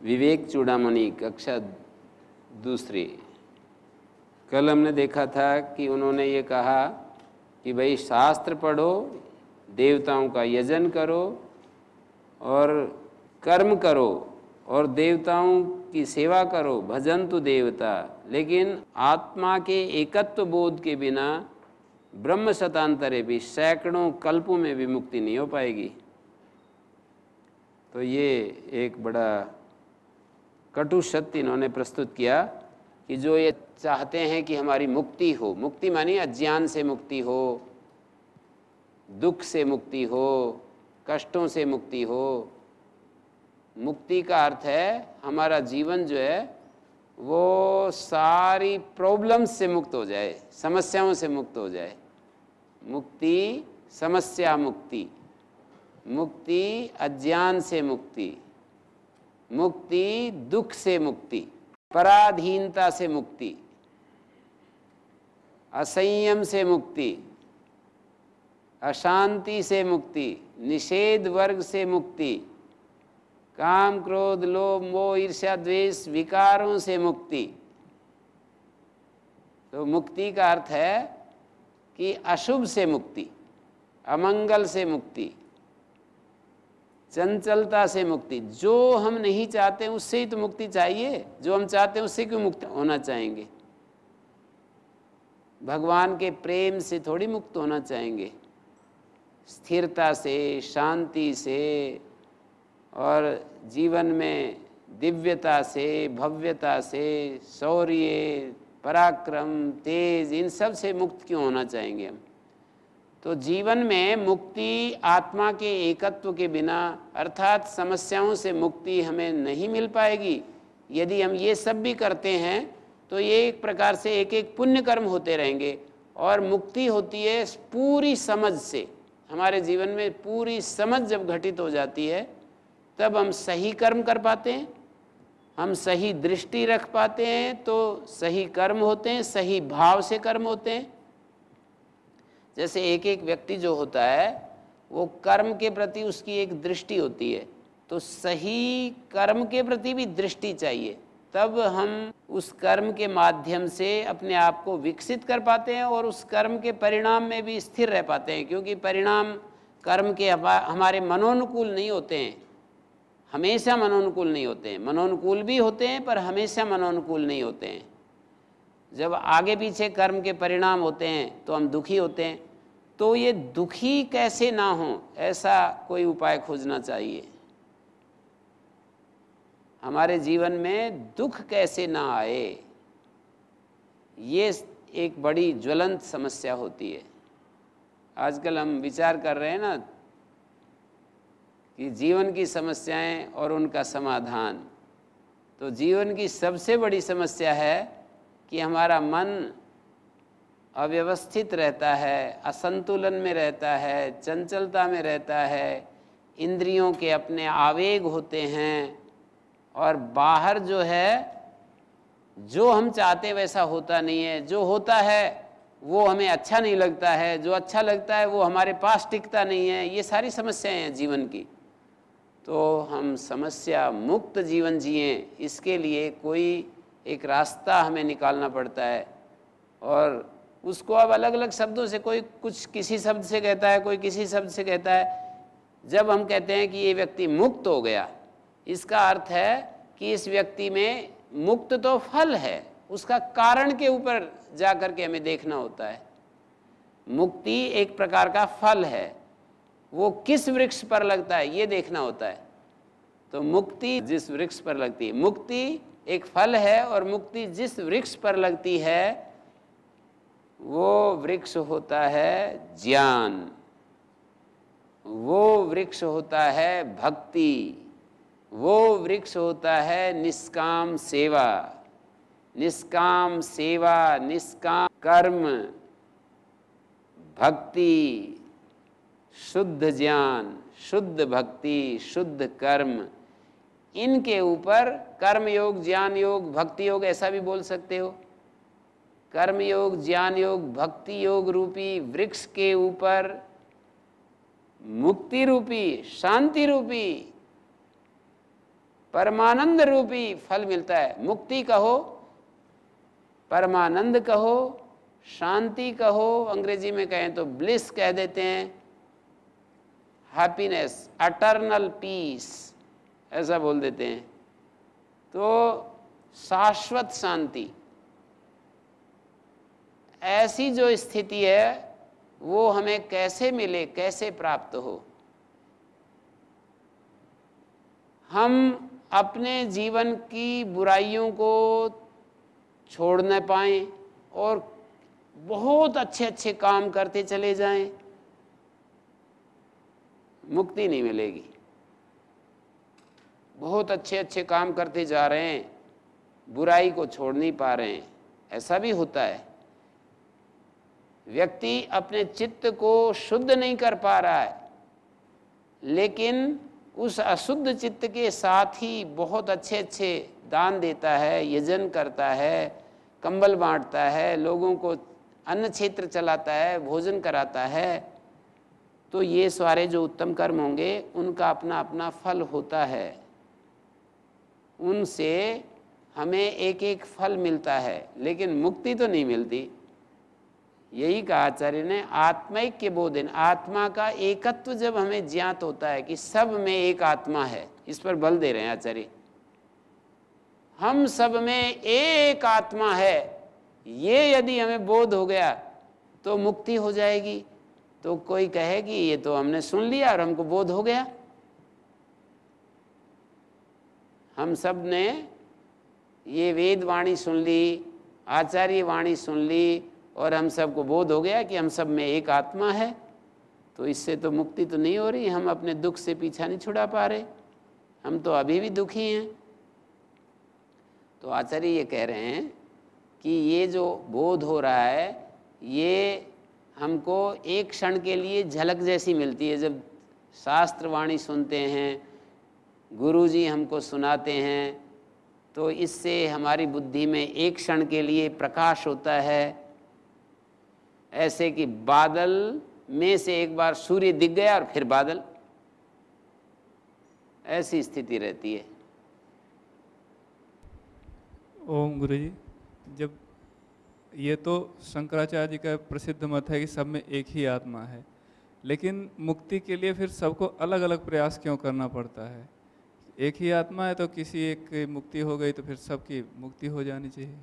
विवेक चूड़ामणि कक्षा दूसरी। कल हमने देखा था कि उन्होंने ये कहा कि भाई शास्त्र पढ़ो, देवताओं का यजन करो और कर्म करो और देवताओं की सेवा करो, भजन तो देवता, लेकिन आत्मा के एकत्व बोध के बिना ब्रह्म शतांतरे भी सैकड़ों कल्पों में भी मुक्ति नहीं हो पाएगी। तो ये एक बड़ा कटु सत्य इन्होंने प्रस्तुत किया कि जो ये चाहते हैं कि हमारी मुक्ति हो, मुक्ति मानी अज्ञान से मुक्ति हो, दुख से मुक्ति हो, कष्टों से मुक्ति हो। मुक्ति का अर्थ है हमारा जीवन जो है वो सारी प्रॉब्लम्स से मुक्त हो जाए, समस्याओं से मुक्त हो जाए। मुक्ति समस्या मुक्ति, मुक्ति अज्ञान से मुक्ति, मुक्ति दुख से मुक्ति, पराधीनता से मुक्ति, असंयम से मुक्ति, अशांति से मुक्ति, निषेध वर्ग से मुक्ति, काम क्रोध लोभ मोह ईर्ष्या द्वेष विकारों से मुक्ति। तो मुक्ति का अर्थ है कि अशुभ से मुक्ति, अमंगल से मुक्ति, चंचलता से मुक्ति। जो हम नहीं चाहते उससे ही तो मुक्ति चाहिए, जो हम चाहते हैं उससे क्यों मुक्त होना चाहेंगे? भगवान के प्रेम से थोड़ी मुक्त होना चाहेंगे। स्थिरता से, शांति से और जीवन में दिव्यता से, भव्यता से, शौर्य, पराक्रम, तेज, इन सब से मुक्त क्यों होना चाहेंगे हम? तो जीवन में मुक्ति आत्मा के एकत्व के बिना, अर्थात समस्याओं से मुक्ति हमें नहीं मिल पाएगी। यदि हम ये सब भी करते हैं तो ये एक प्रकार से एक एक पुण्य कर्म होते रहेंगे। और मुक्ति होती है पूरी समझ से। हमारे जीवन में पूरी समझ जब घटित हो जाती है तब हम सही कर्म कर पाते हैं, हम सही दृष्टि रख पाते हैं, तो सही कर्म होते हैं, सही भाव से कर्म होते हैं। जैसे एक एक व्यक्ति जो होता है वो कर्म के प्रति उसकी एक दृष्टि होती है, तो सही कर्म के प्रति भी दृष्टि चाहिए, तब हम उस कर्म के माध्यम से अपने आप को विकसित कर पाते हैं और उस कर्म के परिणाम में भी स्थिर रह पाते हैं। क्योंकि परिणाम कर्म के हमारे मनोनुकूल नहीं होते हैं, हमेशा मनोनुकूल नहीं होते हैं। मनोनुकूल भी होते हैं पर हमेशा मनोनुकूल नहीं होते हैं। जब आगे पीछे कर्म के परिणाम होते हैं तो हम दुखी होते हैं। तो ये दुखी कैसे ना हो, ऐसा कोई उपाय खोजना चाहिए। हमारे जीवन में दुख कैसे ना आए, ये एक बड़ी ज्वलंत समस्या होती है। आजकल हम विचार कर रहे हैं ना कि जीवन की समस्याएं और उनका समाधान। तो जीवन की सबसे बड़ी समस्या है कि हमारा मन अव्यवस्थित रहता है, असंतुलन में रहता है, चंचलता में रहता है, इंद्रियों के अपने आवेग होते हैं और बाहर जो है जो हम चाहते वैसा होता नहीं है। जो होता है वो हमें अच्छा नहीं लगता है, जो अच्छा लगता है वो हमारे पास टिकता नहीं है। ये सारी समस्याएं हैं जीवन की। तो हम समस्या मुक्त जीवन जिएं, इसके लिए कोई एक रास्ता हमें निकालना पड़ता है। और उसको अब अलग अलग शब्दों से, कोई कुछ किसी शब्द से कहता है, कोई किसी शब्द से कहता है। जब हम कहते हैं कि ये व्यक्ति मुक्त हो गया, इसका अर्थ है कि इस व्यक्ति में मुक्त तो फल है, उसका कारण के ऊपर जा कर के हमें देखना होता है। मुक्ति एक प्रकार का फल है, वो किस वृक्ष पर लगता है ये देखना होता है। तो मुक्ति जिस वृक्ष पर लगती है, मुक्ति एक फल है और मुक्ति जिस वृक्ष पर लगती है वो वृक्ष होता है ज्ञान, वो वृक्ष होता है भक्ति, वो वृक्ष होता है निष्काम सेवा। निष्काम सेवा, निष्काम कर्म, भक्ति, शुद्ध ज्ञान, शुद्ध भक्ति, शुद्ध कर्म, इनके ऊपर कर्म योग, ज्ञान योग, भक्ति योग ऐसा भी बोल सकते हो। कर्म योग, ज्ञान योग, भक्ति योग रूपी वृक्ष के ऊपर मुक्ति रूपी, शांति रूपी, परमानंद रूपी फल मिलता है। मुक्ति कहो, परमानंद कहो, शांति कहो, अंग्रेजी में कहें तो ब्लिस कह देते हैं, हैप्पीनेस, अटर्नल पीस ऐसा बोल देते हैं। तो शाश्वत शांति, ऐसी जो स्थिति है वो हमें कैसे मिले, कैसे प्राप्त हो? हम अपने जीवन की बुराइयों को छोड़ न पाएं और बहुत अच्छे अच्छे काम करते चले जाएं, मुक्ति नहीं मिलेगी। बहुत अच्छे अच्छे काम करते जा रहे हैं, बुराई को छोड़ नहीं पा रहे हैं, ऐसा भी होता है। व्यक्ति अपने चित्त को शुद्ध नहीं कर पा रहा है, लेकिन उस अशुद्ध चित्त के साथ ही बहुत अच्छे अच्छे दान देता है, यजन करता है, कंबल बांटता है, लोगों को अन्न क्षेत्र चलाता है, भोजन कराता है, तो ये सारे जो उत्तम कर्म होंगे उनका अपना अपना फल होता है। उनसे हमें एक एक फल मिलता है, लेकिन मुक्ति तो नहीं मिलती। यही कहा आचार्य ने, आत्मैक्य बोधन, आत्मा का एकत्व जब हमें ज्ञात होता है कि सब में एक आत्मा है, इस पर बल दे रहे हैं आचार्य। हम सब में एक आत्मा है, ये यदि हमें बोध हो गया तो मुक्ति हो जाएगी। तो कोई कहे कि ये तो हमने सुन लिया और हमको बोध हो गया। हम सब ने ये वेद वाणी सुन ली, आचार्य वाणी सुन ली और हम सबको बोध हो गया कि हम सब में एक आत्मा है। तो इससे तो मुक्ति तो नहीं हो रही, हम अपने दुख से पीछा नहीं छुड़ा पा रहे, हम तो अभी भी दुखी हैं। तो आचार्य ये कह रहे हैं कि ये जो बोध हो रहा है ये हमको एक क्षण के लिए झलक जैसी मिलती है। जब शास्त्र वाणी सुनते हैं, गुरुजी हमको सुनाते हैं, तो इससे हमारी बुद्धि में एक क्षण के लिए प्रकाश होता है, ऐसे कि बादल में से एक बार सूर्य दिख गया और फिर बादल, ऐसी स्थिति रहती है। ओम गुरुजी, जब ये तो शंकराचार्य जी का प्रसिद्ध मत है कि सब में एक ही आत्मा है, लेकिन मुक्ति के लिए फिर सबको अलग अलग प्रयास क्यों करना पड़ता है? एक ही आत्मा है तो किसी एक की मुक्ति हो गई तो फिर सबकी मुक्ति हो जानी चाहिए।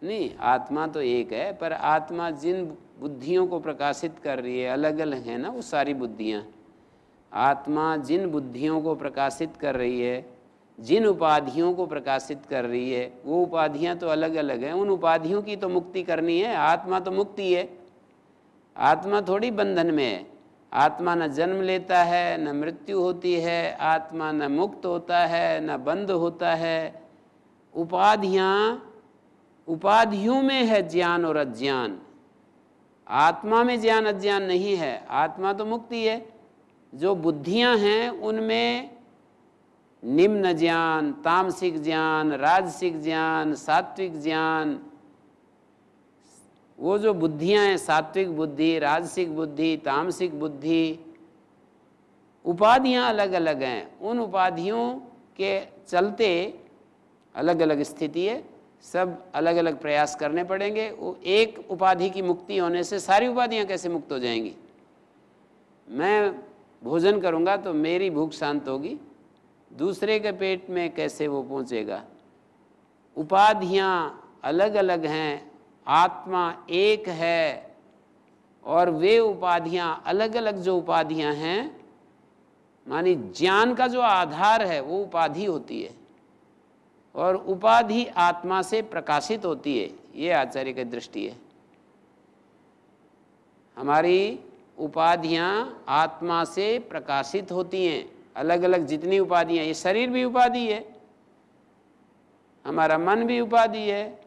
नहीं, आत्मा तो एक है, पर आत्मा जिन बुद्धियों को प्रकाशित कर रही है अलग अलग है ना वो सारी बुद्धियाँ। आत्मा जिन बुद्धियों को प्रकाशित कर रही है, जिन उपाधियों को प्रकाशित कर रही है, वो उपाधियाँ तो अलग अलग हैं। उन उपाधियों की तो मुक्ति करनी है। आत्मा तो मुक्ति है, आत्मा थोड़ी बंधन में है। आत्मा न जन्म लेता है, न मृत्यु होती है, आत्मा न मुक्त होता है, न बंध होता है। उपाधियों में है ज्ञान और अज्ञान, आत्मा में ज्ञान अज्ञान नहीं है। आत्मा तो मुक्ति है। जो बुद्धियां हैं उनमें निम्न ज्ञान, तामसिक ज्ञान, राजसिक ज्ञान, सात्विक ज्ञान, वो जो बुद्धियां हैं, सात्विक बुद्धि, राजसिक बुद्धि, तामसिक बुद्धि, उपाधियां अलग अलग हैं। उन उपाधियों के चलते अलग अलग स्थिति है, सब अलग अलग प्रयास करने पड़ेंगे। वो एक उपाधि की मुक्ति होने से सारी उपाधियां कैसे मुक्त हो जाएंगी? मैं भोजन करूंगा तो मेरी भूख शांत होगी, दूसरे के पेट में कैसे वो पहुंचेगा? उपाधियां अलग अलग हैं, आत्मा एक है, और वे उपाधियां अलग अलग जो उपाधियां हैं, मानी ज्ञान का जो आधार है वो उपाधि होती है और उपाधि आत्मा से प्रकाशित होती है। ये आचार्य की दृष्टि है। हमारी उपाधियां आत्मा से प्रकाशित होती हैं, अलग अलग जितनी उपाधियां, ये शरीर भी उपाधि है, हमारा मन भी उपाधि है,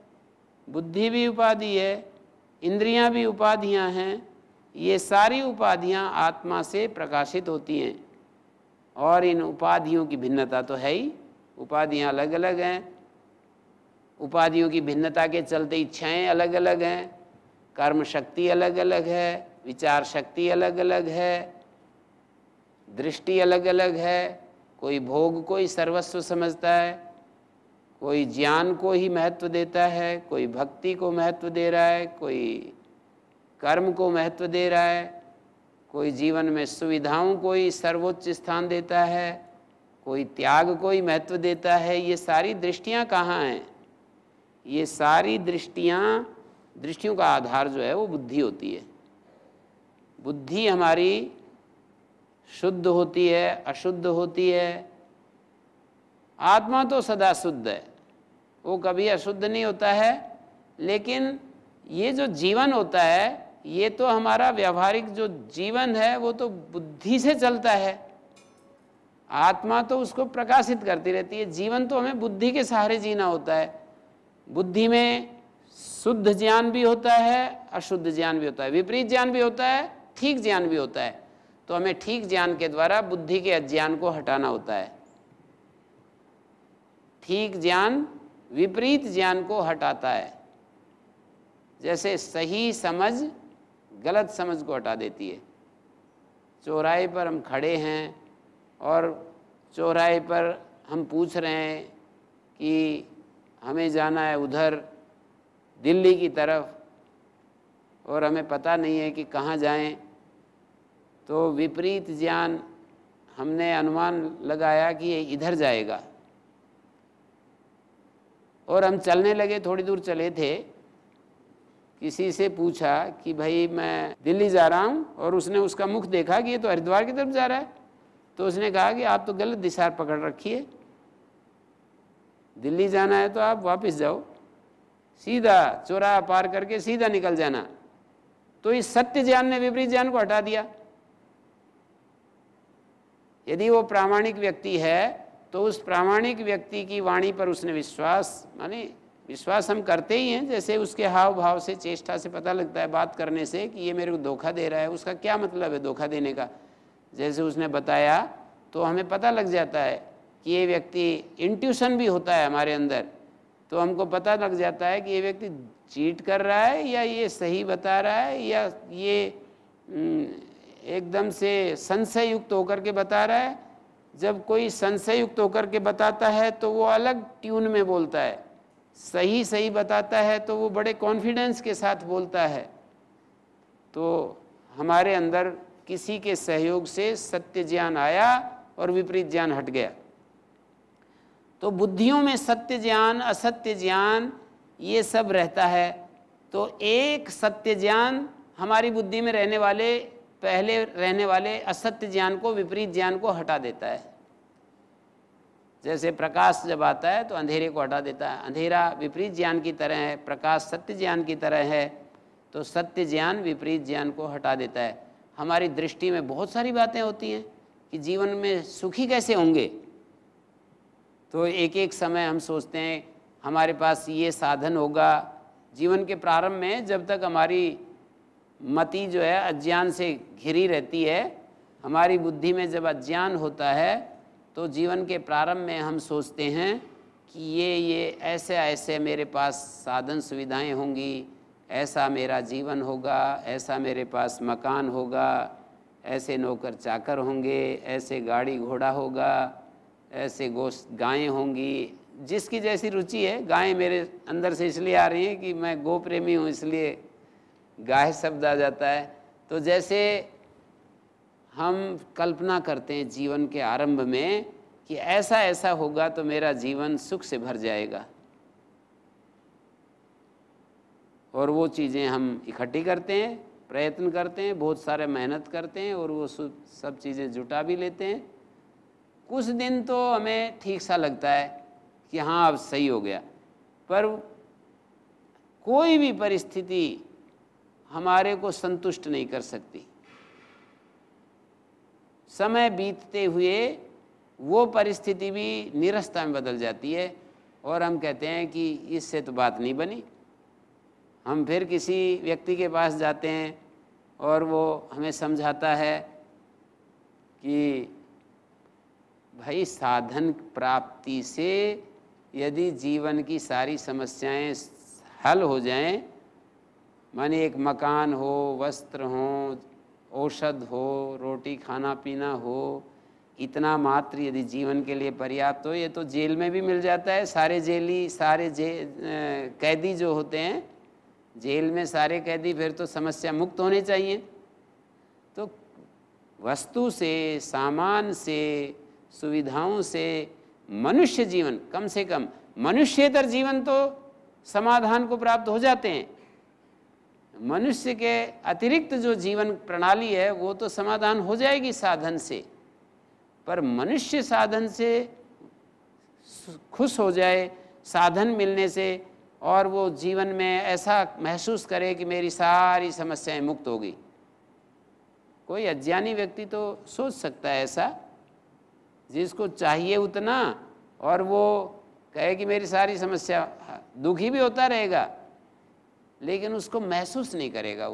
बुद्धि भी उपाधि है, इंद्रियां भी उपाधियां हैं। ये सारी उपाधियां आत्मा से प्रकाशित होती हैं और इन उपाधियों की भिन्नता तो है ही। उपाधियाँ अलग अलग हैं, उपाधियों की भिन्नता के चलते इच्छाएं अलग अलग हैं, कर्म शक्ति अलग अलग है, विचार शक्ति अलग अलग है, दृष्टि अलग अलग है। कोई भोग को ही सर्वस्व समझता है, कोई ज्ञान को ही महत्व देता है, कोई भक्ति को महत्व दे रहा है, कोई कर्म को महत्व दे रहा है, कोई जीवन में सुविधाओं को ही सर्वोच्च स्थान देता है, कोई त्याग को ही महत्व देता है। ये सारी दृष्टियां कहाँ हैं? ये सारी दृष्टियों का आधार जो है वो बुद्धि होती है। बुद्धि हमारी शुद्ध होती है, अशुद्ध होती है। आत्मा तो सदा शुद्ध है, वो कभी अशुद्ध नहीं होता है। लेकिन ये जो जीवन होता है, ये तो हमारा व्यवहारिक जो जीवन है वो तो बुद्धि से चलता है। आत्मा तो उसको प्रकाशित करती रहती है। जीवन तो हमें बुद्धि के सहारे जीना होता है। बुद्धि में शुद्ध ज्ञान भी होता है, अशुद्ध ज्ञान भी होता है, विपरीत ज्ञान भी होता है, ठीक ज्ञान भी होता है। तो हमें ठीक ज्ञान के द्वारा बुद्धि के अज्ञान को हटाना होता है। ठीक ज्ञान विपरीत ज्ञान को हटाता है। जैसे सही समझ गलत समझ को हटा देती है। चौराहे पर हम खड़े हैं और चौराहे पर हम पूछ रहे हैं कि हमें जाना है उधर दिल्ली की तरफ, और हमें पता नहीं है कि कहाँ जाएं। तो विपरीत ज्ञान, हमने अनुमान लगाया कि ये इधर जाएगा और हम चलने लगे। थोड़ी दूर चले थे, किसी से पूछा कि भाई मैं दिल्ली जा रहा हूँ, और उसने उसका मुख देखा कि ये तो हरिद्वार की तरफ जा रहा है। तो उसने कहा कि आप तो गलत दिशा पकड़ रखी है, दिल्ली जाना है तो आप वापस जाओ, सीधा चौराहा पार करके सीधा निकल जाना। तो इस सत्य ज्ञान ने विपरीत ज्ञान को हटा दिया। यदि वो प्रामाणिक व्यक्ति है तो उस प्रामाणिक व्यक्ति की वाणी पर उसने विश्वास, माने विश्वास हम करते ही हैं। जैसे उसके हाव भाव से, चेष्टा से पता लगता है, बात करने से, कि ये मेरे को धोखा दे रहा है। उसका क्या मतलब है धोखा देने का? जैसे उसने बताया तो हमें पता लग जाता है कि ये व्यक्ति, इंट्यूशन भी होता है हमारे अंदर, तो हमको पता लग जाता है कि ये व्यक्ति चीट कर रहा है या ये सही बता रहा है, या ये एकदम से संशय युक्त होकर के बता रहा है। जब कोई संशय युक्त होकर के बताता है तो वो अलग ट्यून में बोलता है, सही बताता है तो वो बड़े कॉन्फिडेंस के साथ बोलता है। तो हमारे अंदर किसी के सहयोग से सत्य ज्ञान आया और विपरीत ज्ञान हट गया। तो बुद्धियों में सत्य ज्ञान, असत्य ज्ञान, ये सब रहता है। तो एक सत्य ज्ञान हमारी बुद्धि में रहने वाले, पहले रहने वाले असत्य ज्ञान को, विपरीत ज्ञान को हटा देता है। जैसे प्रकाश जब आता है तो अंधेरे को हटा देता है। अंधेरा विपरीत ज्ञान की तरह है, प्रकाश सत्य ज्ञान की तरह है। तो सत्य ज्ञान विपरीत ज्ञान को हटा देता है। हमारी दृष्टि में बहुत सारी बातें होती हैं कि जीवन में सुखी कैसे होंगे। तो एक एक समय हम सोचते हैं हमारे पास ये साधन होगा। जीवन के प्रारंभ में जब तक हमारी मति जो है अज्ञान से घिरी रहती है, हमारी बुद्धि में जब अज्ञान होता है तो जीवन के प्रारंभ में हम सोचते हैं कि ये ऐसे ऐसे मेरे पास साधन सुविधाएं होंगी, ऐसा मेरा जीवन होगा, ऐसा मेरे पास मकान होगा, ऐसे नौकर चाकर होंगे, ऐसे गाड़ी घोड़ा होगा, ऐसे गायें होंगी। जिसकी जैसी रुचि है, गायें मेरे अंदर से इसलिए आ रही हैं कि मैं गो प्रेमी हूँ, इसलिए गाय शब्द आ जाता है। तो जैसे हम कल्पना करते हैं जीवन के आरंभ में कि ऐसा ऐसा होगा तो मेरा जीवन सुख से भर जाएगा, और वो चीज़ें हम इकट्ठी करते हैं, प्रयत्न करते हैं, बहुत सारे मेहनत करते हैं, और वो सब चीज़ें जुटा भी लेते हैं। कुछ दिन तो हमें ठीक सा लगता है कि हाँ अब सही हो गया, पर कोई भी परिस्थिति हमारे को संतुष्ट नहीं कर सकती। समय बीतते हुए वो परिस्थिति भी निरस्ता में बदल जाती है, और हम कहते हैं कि इससे तो बात नहीं बनी। हम फिर किसी व्यक्ति के पास जाते हैं और वो हमें समझाता है कि भाई साधन प्राप्ति से यदि जीवन की सारी समस्याएं हल हो जाएं, माने एक मकान हो, वस्त्र हो, औषध हो, रोटी खाना पीना हो, इतना मात्र यदि जीवन के लिए पर्याप्त हो, ये तो जेल में भी मिल जाता है। सारे जेली, सारे कैदी जो होते हैं जेल में, सारे कैदी फिर तो समस्या मुक्त होने चाहिए। तो वस्तु से, सामान से, सुविधाओं से मनुष्य जीवन, कम से कम मनुष्येतर जीवन तो समाधान को प्राप्त हो जाते हैं। मनुष्य के अतिरिक्त जो जीवन प्रणाली है वो तो समाधान हो जाएगी साधन से, पर मनुष्य साधन से खुश हो जाए साधन मिलने से, और वो जीवन में ऐसा महसूस करे कि मेरी सारी समस्याएं मुक्त हो गई। कोई अज्ञानी व्यक्ति तो सोच सकता है ऐसा, जिसको चाहिए उतना और वो कहे कि मेरी सारी समस्या, दुखी भी होता रहेगा लेकिन उसको महसूस नहीं करेगा।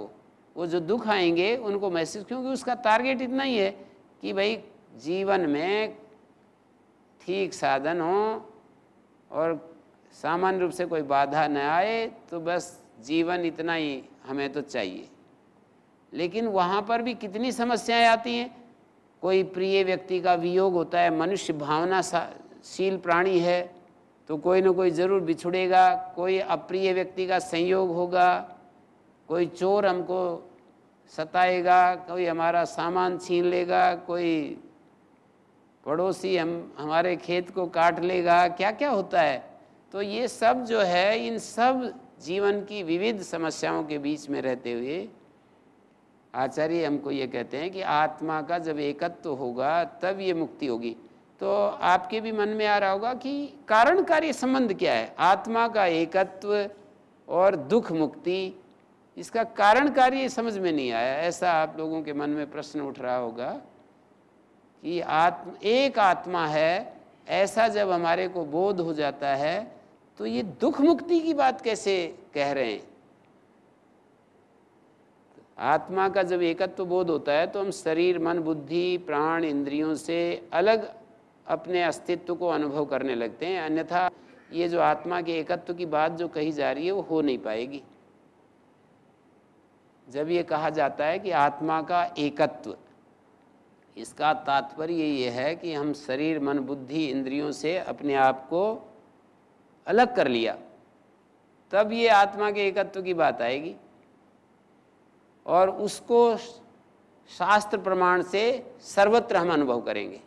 वो जो दुख आएंगे उनको महसूस, क्योंकि उसका टारगेट इतना ही है कि भाई जीवन में ठीक साधन हो और सामान्य रूप से कोई बाधा न आए, तो बस जीवन इतना ही हमें तो चाहिए। लेकिन वहाँ पर भी कितनी समस्याएं आती हैं। कोई प्रिय व्यक्ति का वियोग होता है, मनुष्य भावनाशील प्राणी है तो कोई न कोई ज़रूर बिछुड़ेगा। कोई अप्रिय व्यक्ति का संयोग होगा, कोई चोर हमको सताएगा, कोई हमारा सामान छीन लेगा, कोई पड़ोसी हमारे खेत को काट लेगा, क्या क्या होता है। तो ये सब जो है, इन सब जीवन की विविध समस्याओं के बीच में रहते हुए आचार्य हमको ये कहते हैं कि आत्मा का जब एकत्व होगा तब ये मुक्ति होगी। तो आपके भी मन में आ रहा होगा कि कारण कार्य संबंध क्या है आत्मा का एकत्व और दुख मुक्ति, इसका कारण कार्य समझ में नहीं आया। ऐसा आप लोगों के मन में प्रश्न उठ रहा होगा कि एक आत्मा है, ऐसा जब हमारे को बोध हो जाता है तो ये दुख मुक्ति की बात कैसे कह रहे हैं। आत्मा का जब एकत्व बोध होता है तो हम शरीर, मन, बुद्धि, प्राण, इंद्रियों से अलग अपने अस्तित्व को अनुभव करने लगते हैं। अन्यथा ये जो आत्मा के एकत्व की बात जो कही जा रही है वो हो नहीं पाएगी। जब ये कहा जाता है कि आत्मा का एकत्व, इसका तात्पर्य ये है कि हम शरीर, मन, बुद्धि, इंद्रियों से अपने आप को अलग कर लिया, तब ये आत्मा के एकत्व की बात आएगी। और उसको शास्त्र प्रमाण से सर्वत्र हम अनुभव करेंगे।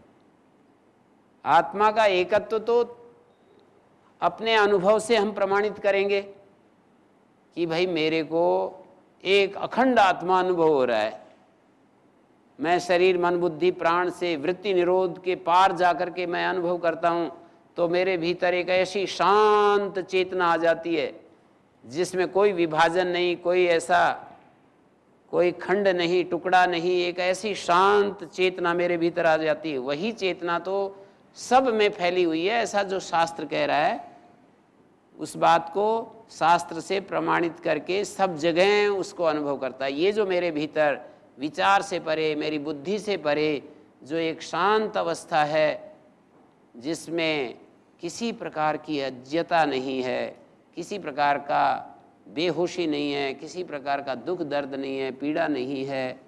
आत्मा का एकत्व तो अपने अनुभव से हम प्रमाणित करेंगे कि भाई मेरे को एक अखंड आत्मा अनुभव हो रहा है। मैं शरीर, मन, बुद्धि, प्राण से वृत्ति निरोध के पार जाकर के मैं अनुभव करता हूँ, तो मेरे भीतर एक ऐसी शांत चेतना आ जाती है जिसमें कोई विभाजन नहीं, कोई खंड नहीं, टुकड़ा नहीं, एक ऐसी शांत चेतना मेरे भीतर आ जाती है। वही चेतना तो सब में फैली हुई है, ऐसा जो शास्त्र कह रहा है, उस बात को शास्त्र से प्रमाणित करके सब जगह उसको अनुभव करता है। ये जो मेरे भीतर विचार से परे, मेरी बुद्धि से परे जो एक शांत अवस्था है, जिसमें किसी प्रकार की अज्ञता नहीं है, किसी प्रकार का बेहोशी नहीं है, किसी प्रकार का दुख दर्द नहीं है, पीड़ा नहीं है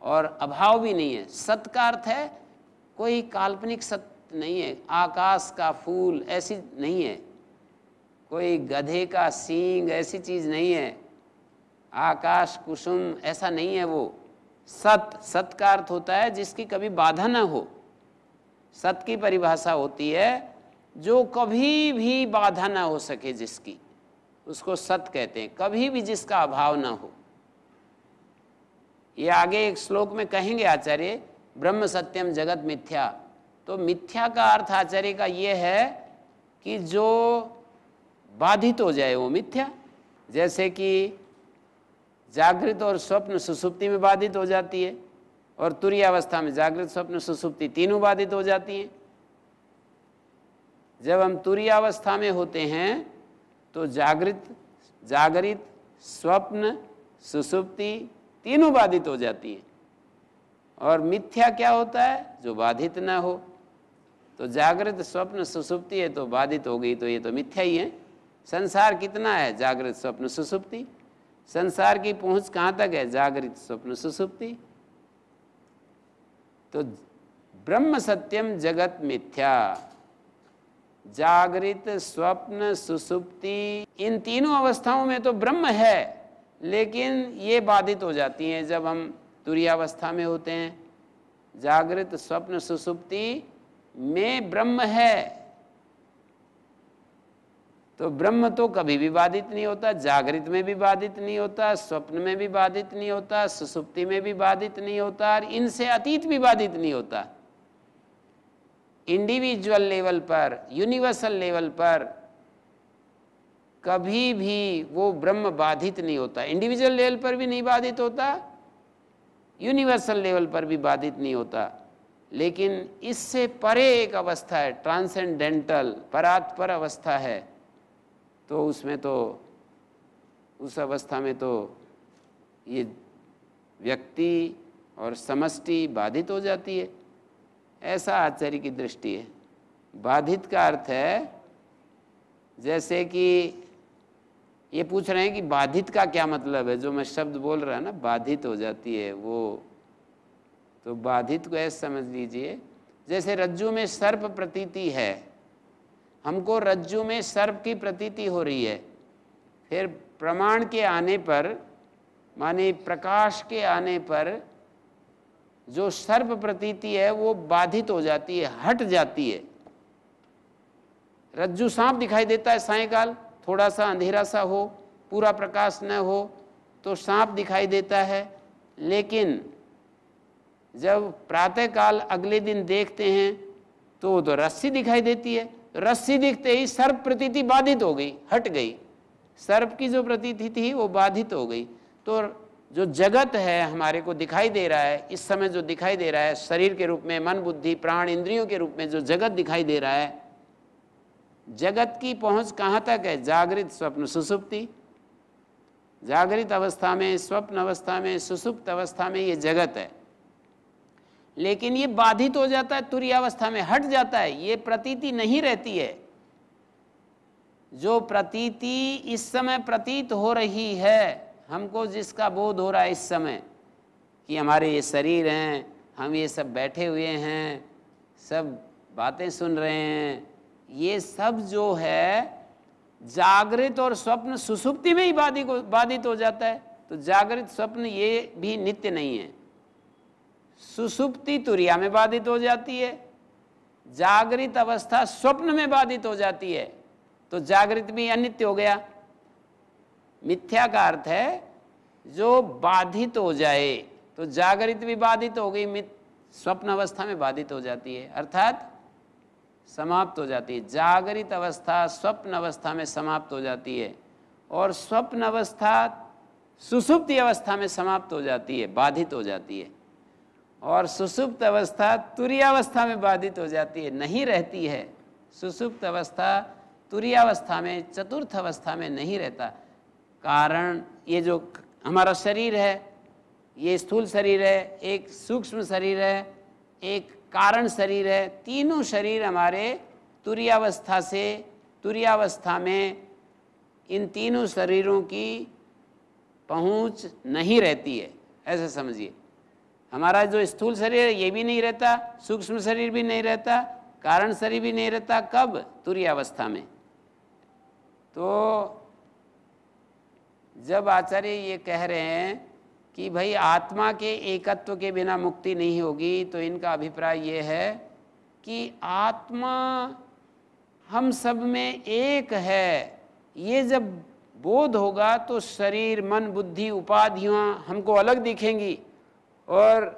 और अभाव भी नहीं है। सत का अर्थ है कोई काल्पनिक सत्य नहीं है, आकाश का फूल ऐसी नहीं है, कोई गधे का सींग ऐसी चीज़ नहीं है, आकाश कुसुम ऐसा नहीं है। वो सत का अर्थ होता है जिसकी कभी बाधा ना हो। सत की परिभाषा होती है जो कभी भी बाधा ना हो सके, जिसकी, उसको सत कहते हैं। कभी भी जिसका अभाव ना हो। ये आगे एक श्लोक में कहेंगे आचार्य, ब्रह्म सत्यम जगत मिथ्या। तो मिथ्या का अर्थ आचार्य का ये है कि जो बाधित हो जाए वो मिथ्या। जैसे कि जागृत और स्वप्न सुषुप्ति में बाधित हो जाती है, और तुरीय अवस्था में जागृत, स्वप्न, सुषुप्ति तीनों बाधित हो जाती हैं। जब हम तुरीय अवस्था में होते हैं तो जागृत, स्वप्न, सुषुप्ति तीनों बाधित हो जाती हैं। और मिथ्या क्या होता है? जो बाधित ना हो। तो जागृत स्वप्न सुसुप्ति है तो बाधित हो गई, तो ये तो मिथ्या ही है। संसार कितना है? जागृत स्वप्न सुसुप्ति। संसार की पहुंच कहाँ तक है? जागृत स्वप्न सुसुप्ति। तो ब्रह्म सत्यम जगत मिथ्या, जागृत स्वप्न सुसुप्ति, इन तीनों अवस्थाओं में तो ब्रह्म है, लेकिन ये बाधित हो जाती हैं जब हम तुरीयावस्था में होते हैं। जागृत स्वप्न सुसुप्ति में ब्रह्म है, तो ब्रह्म तो कभी भी बाधित नहीं होता, जागृत में भी बाधित नहीं होता, स्वप्न में भी बाधित नहीं होता, सुसुप्ति में भी बाधित नहीं होता, और इनसे अतीत भी बाधित नहीं होता। इंडिविजुअल लेवल पर, यूनिवर्सल लेवल पर कभी भी वो ब्रह्म बाधित नहीं होता। इंडिविजुअल लेवल पर भी नहीं बाधित होता, यूनिवर्सल लेवल पर भी बाधित नहीं होता। लेकिन इससे परे एक अवस्था है, ट्रांसेंडेंटल, परात्पर अवस्था है, तो उसमें तो, उस अवस्था में तो ये व्यक्ति और समष्टि बाधित हो जाती है। ऐसा आचार्य की दृष्टि है। बाधित का अर्थ है, जैसे कि ये पूछ रहे हैं कि बाधित का क्या मतलब है, जो मैं शब्द बोल रहा है ना, बाधित हो जाती है वो, तो बाधित को ऐसे समझ लीजिए जैसे रज्जु में सर्प प्रतीति है, हमको रज्जु में सर्प की प्रतीति हो रही है, फिर प्रमाण के आने पर, माने प्रकाश के आने पर जो सर्प प्रतीति है वो बाधित हो जाती है, हट जाती है। रज्जु सांप दिखाई देता है सायंकाल, थोड़ा सा अंधेरा सा हो, पूरा प्रकाश न हो तो सांप दिखाई देता है, लेकिन जब प्रातःकाल अगले दिन देखते हैं तो रस्सी दिखाई देती है। रस्सी दिखते ही सर्प प्रतीति बाधित हो गई, हट गई, सर्प की जो प्रतीति थी वो बाधित हो गई। तो जो जगत है हमारे को दिखाई दे रहा है, इस समय जो दिखाई दे रहा है शरीर के रूप में, मन बुद्धि प्राण इंद्रियों के रूप में जो जगत दिखाई दे रहा है, जगत की पहुंच कहाँ तक है? जागृत स्वप्न सुसुप्ति। जागृत अवस्था में, स्वप्न अवस्था में, सुसुप्त अवस्था में ये जगत है, लेकिन ये बाधित हो जाता है, तुरीयावस्था में हट जाता है, ये प्रतीति नहीं रहती है। जो प्रतीति इस समय प्रतीत हो रही है, हमको जिसका बोध हो रहा है इस समय कि हमारे ये शरीर हैं, हम ये सब बैठे हुए हैं, सब बातें सुन रहे हैं, ये सब जो है जागृत और स्वप्न सुसुप्ति में ही बाधित हो जाता है। तो जागृत स्वप्न ये भी नित्य नहीं है, सुसुप्ति तुरिया में बाधित हो जाती है, जागृत अवस्था स्वप्न में बाधित हो जाती है, तो जागृत भी अनित्य हो गया। मिथ्या का अर्थ है जो बाधित हो जाए, तो जागृत भी बाधित हो गई, स्वप्न अवस्था में बाधित हो जाती है, अर्थात समाप्त हो जाती है। जागृत अवस्था स्वप्न अवस्था में समाप्त हो जाती है, और स्वप्न अवस्था सुसुप्ति अवस्था में समाप्त हो जाती है, बाधित हो जाती है, और सुसुप्त अवस्था तुरीयावस्था में बाधित हो जाती है, नहीं रहती है। सुसुप्त अवस्था तुरीयावस्था में, चतुर्थ अवस्था में नहीं रहता। कारण ये जो हमारा शरीर है, ये स्थूल शरीर है, एक सूक्ष्म शरीर है, एक कारण शरीर है, तीनों शरीर हमारे तुरीयावस्था से, तुरीयावस्था में इन तीनों शरीरों की पहुंच नहीं रहती है, ऐसा समझिए। हमारा जो स्थूल शरीर है ये भी नहीं रहता, सूक्ष्म शरीर भी नहीं रहता, कारण शरीर भी नहीं रहता, कब? तुरीयावस्था में। तो जब आचार्य ये कह रहे हैं कि भाई आत्मा के एकत्व के बिना मुक्ति नहीं होगी, तो इनका अभिप्राय ये है कि आत्मा हम सब में एक है, ये जब बोध होगा तो शरीर मन बुद्धि उपाधियां हमको अलग दिखेंगी और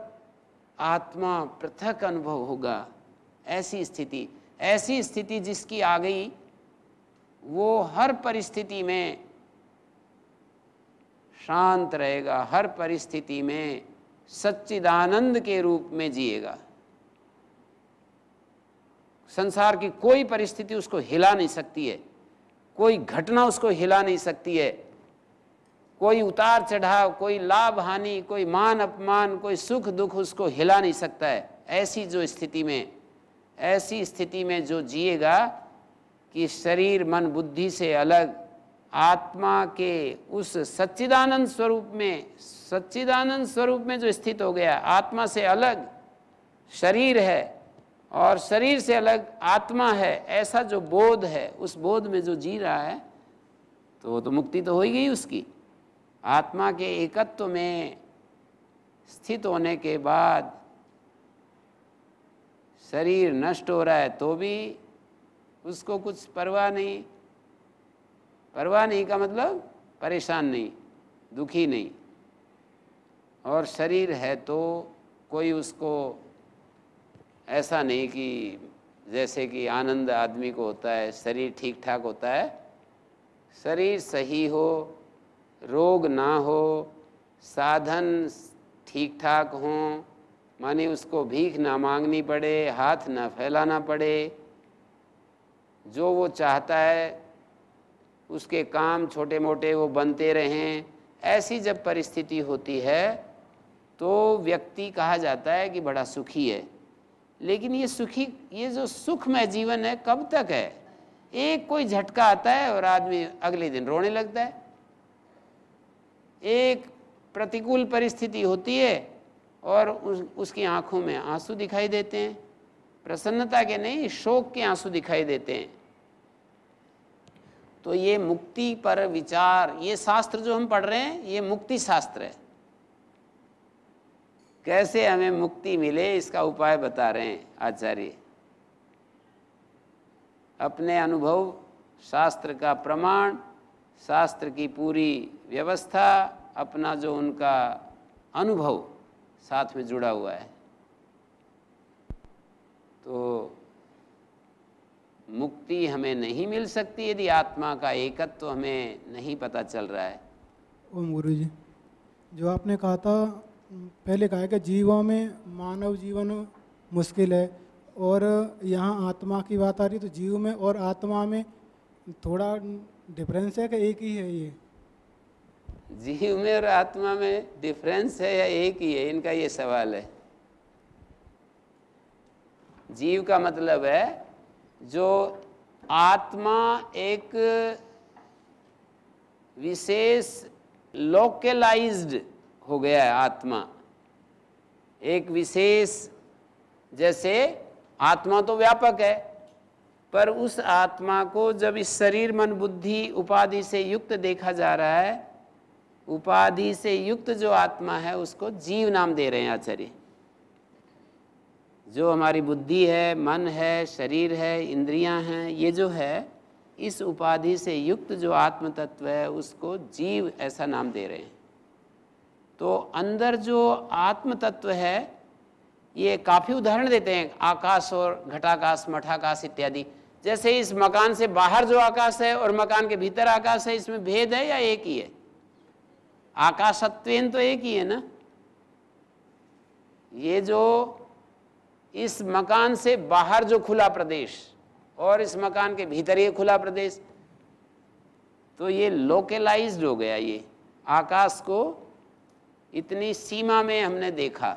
आत्मा पृथक अनुभव होगा। ऐसी स्थिति जिसकी आ गई वो हर परिस्थिति में शांत रहेगा, हर परिस्थिति में सच्चिदानंद के रूप में जिएगा। संसार की कोई परिस्थिति उसको हिला नहीं सकती है, कोई घटना उसको हिला नहीं सकती है, कोई उतार चढ़ाव, कोई लाभ हानि, कोई मान अपमान, कोई सुख दुख उसको हिला नहीं सकता है। ऐसी जो स्थिति में ऐसी स्थिति में जो जिएगा कि शरीर मन बुद्धि से अलग आत्मा के उस सच्चिदानंद स्वरूप में जो स्थित हो गया, आत्मा से अलग शरीर है और शरीर से अलग आत्मा है, ऐसा जो बोध है, उस बोध में जो जी रहा है, तो वो तो मुक्ति तो हो ही गई उसकी। आत्मा के एकत्व में स्थित होने के बाद शरीर नष्ट हो रहा है तो भी उसको कुछ परवाह नहीं। परवाह नहीं का मतलब परेशान नहीं, दुखी नहीं। और शरीर है तो कोई उसको ऐसा नहीं कि जैसे कि आनंद आदमी को होता है, शरीर ठीक ठाक होता है, शरीर सही हो, रोग ना हो, साधन ठीक ठाक हों, माने उसको भीख ना मांगनी पड़े, हाथ ना फैलाना पड़े, जो वो चाहता है उसके काम छोटे मोटे वो बनते रहें, ऐसी जब परिस्थिति होती है तो व्यक्ति कहा जाता है कि बड़ा सुखी है। लेकिन ये जो सुखमय जीवन है कब तक है? एक कोई झटका आता है और आदमी अगले दिन रोने लगता है। एक प्रतिकूल परिस्थिति होती है और उसकी आंखों में आंसू दिखाई देते हैं, प्रसन्नता के नहीं, शोक के आंसू दिखाई देते हैं। तो ये मुक्ति पर विचार, ये शास्त्र जो हम पढ़ रहे हैं ये मुक्ति शास्त्र है। कैसे हमें मुक्ति मिले इसका उपाय बता रहे हैं आचार्य। अपने अनुभव, शास्त्र का प्रमाण, शास्त्र की पूरी व्यवस्था, अपना जो उनका अनुभव साथ में जुड़ा हुआ है। तो मुक्ति हमें नहीं मिल सकती यदि आत्मा का एकत्व तो हमें नहीं पता चल रहा है। ओम गुरु जी, जो आपने कहा था पहले, कहा है कि जीवों में मानव जीवन मुश्किल है, और यहाँ आत्मा की बात आ रही, तो जीव में और आत्मा में थोड़ा डिफरेंस है कि एक ही है? ये जीव में और आत्मा में डिफरेंस है या एक ही है, इनका ये सवाल है। जीव का मतलब है जो आत्मा एक विशेष लोकलाइज्ड हो गया है। आत्मा एक विशेष, जैसे आत्मा तो व्यापक है, पर उस आत्मा को जब इस शरीर मन बुद्धि उपाधि से युक्त देखा जा रहा है, उपाधि से युक्त जो आत्मा है उसको जीव नाम दे रहे हैं आचार्य। जो हमारी बुद्धि है, मन है, शरीर है, इंद्रियां हैं, ये जो है इस उपाधि से युक्त जो आत्म तत्व है उसको जीव ऐसा नाम दे रहे हैं। तो अंदर जो आत्म तत्व है, ये काफ़ी उदाहरण देते हैं, आकाश और घटाकाश, मठाकाश इत्यादि। जैसे इस मकान से बाहर जो आकाश है और मकान के भीतर आकाश है, इसमें भेद है या एक ही है? आकाशत्वेन तो एक ही है ना। ये जो इस मकान से बाहर जो खुला प्रदेश और इस मकान के भीतर ये खुला प्रदेश, तो ये लोकलाइज्ड हो गया। ये आकाश को इतनी सीमा में हमने देखा,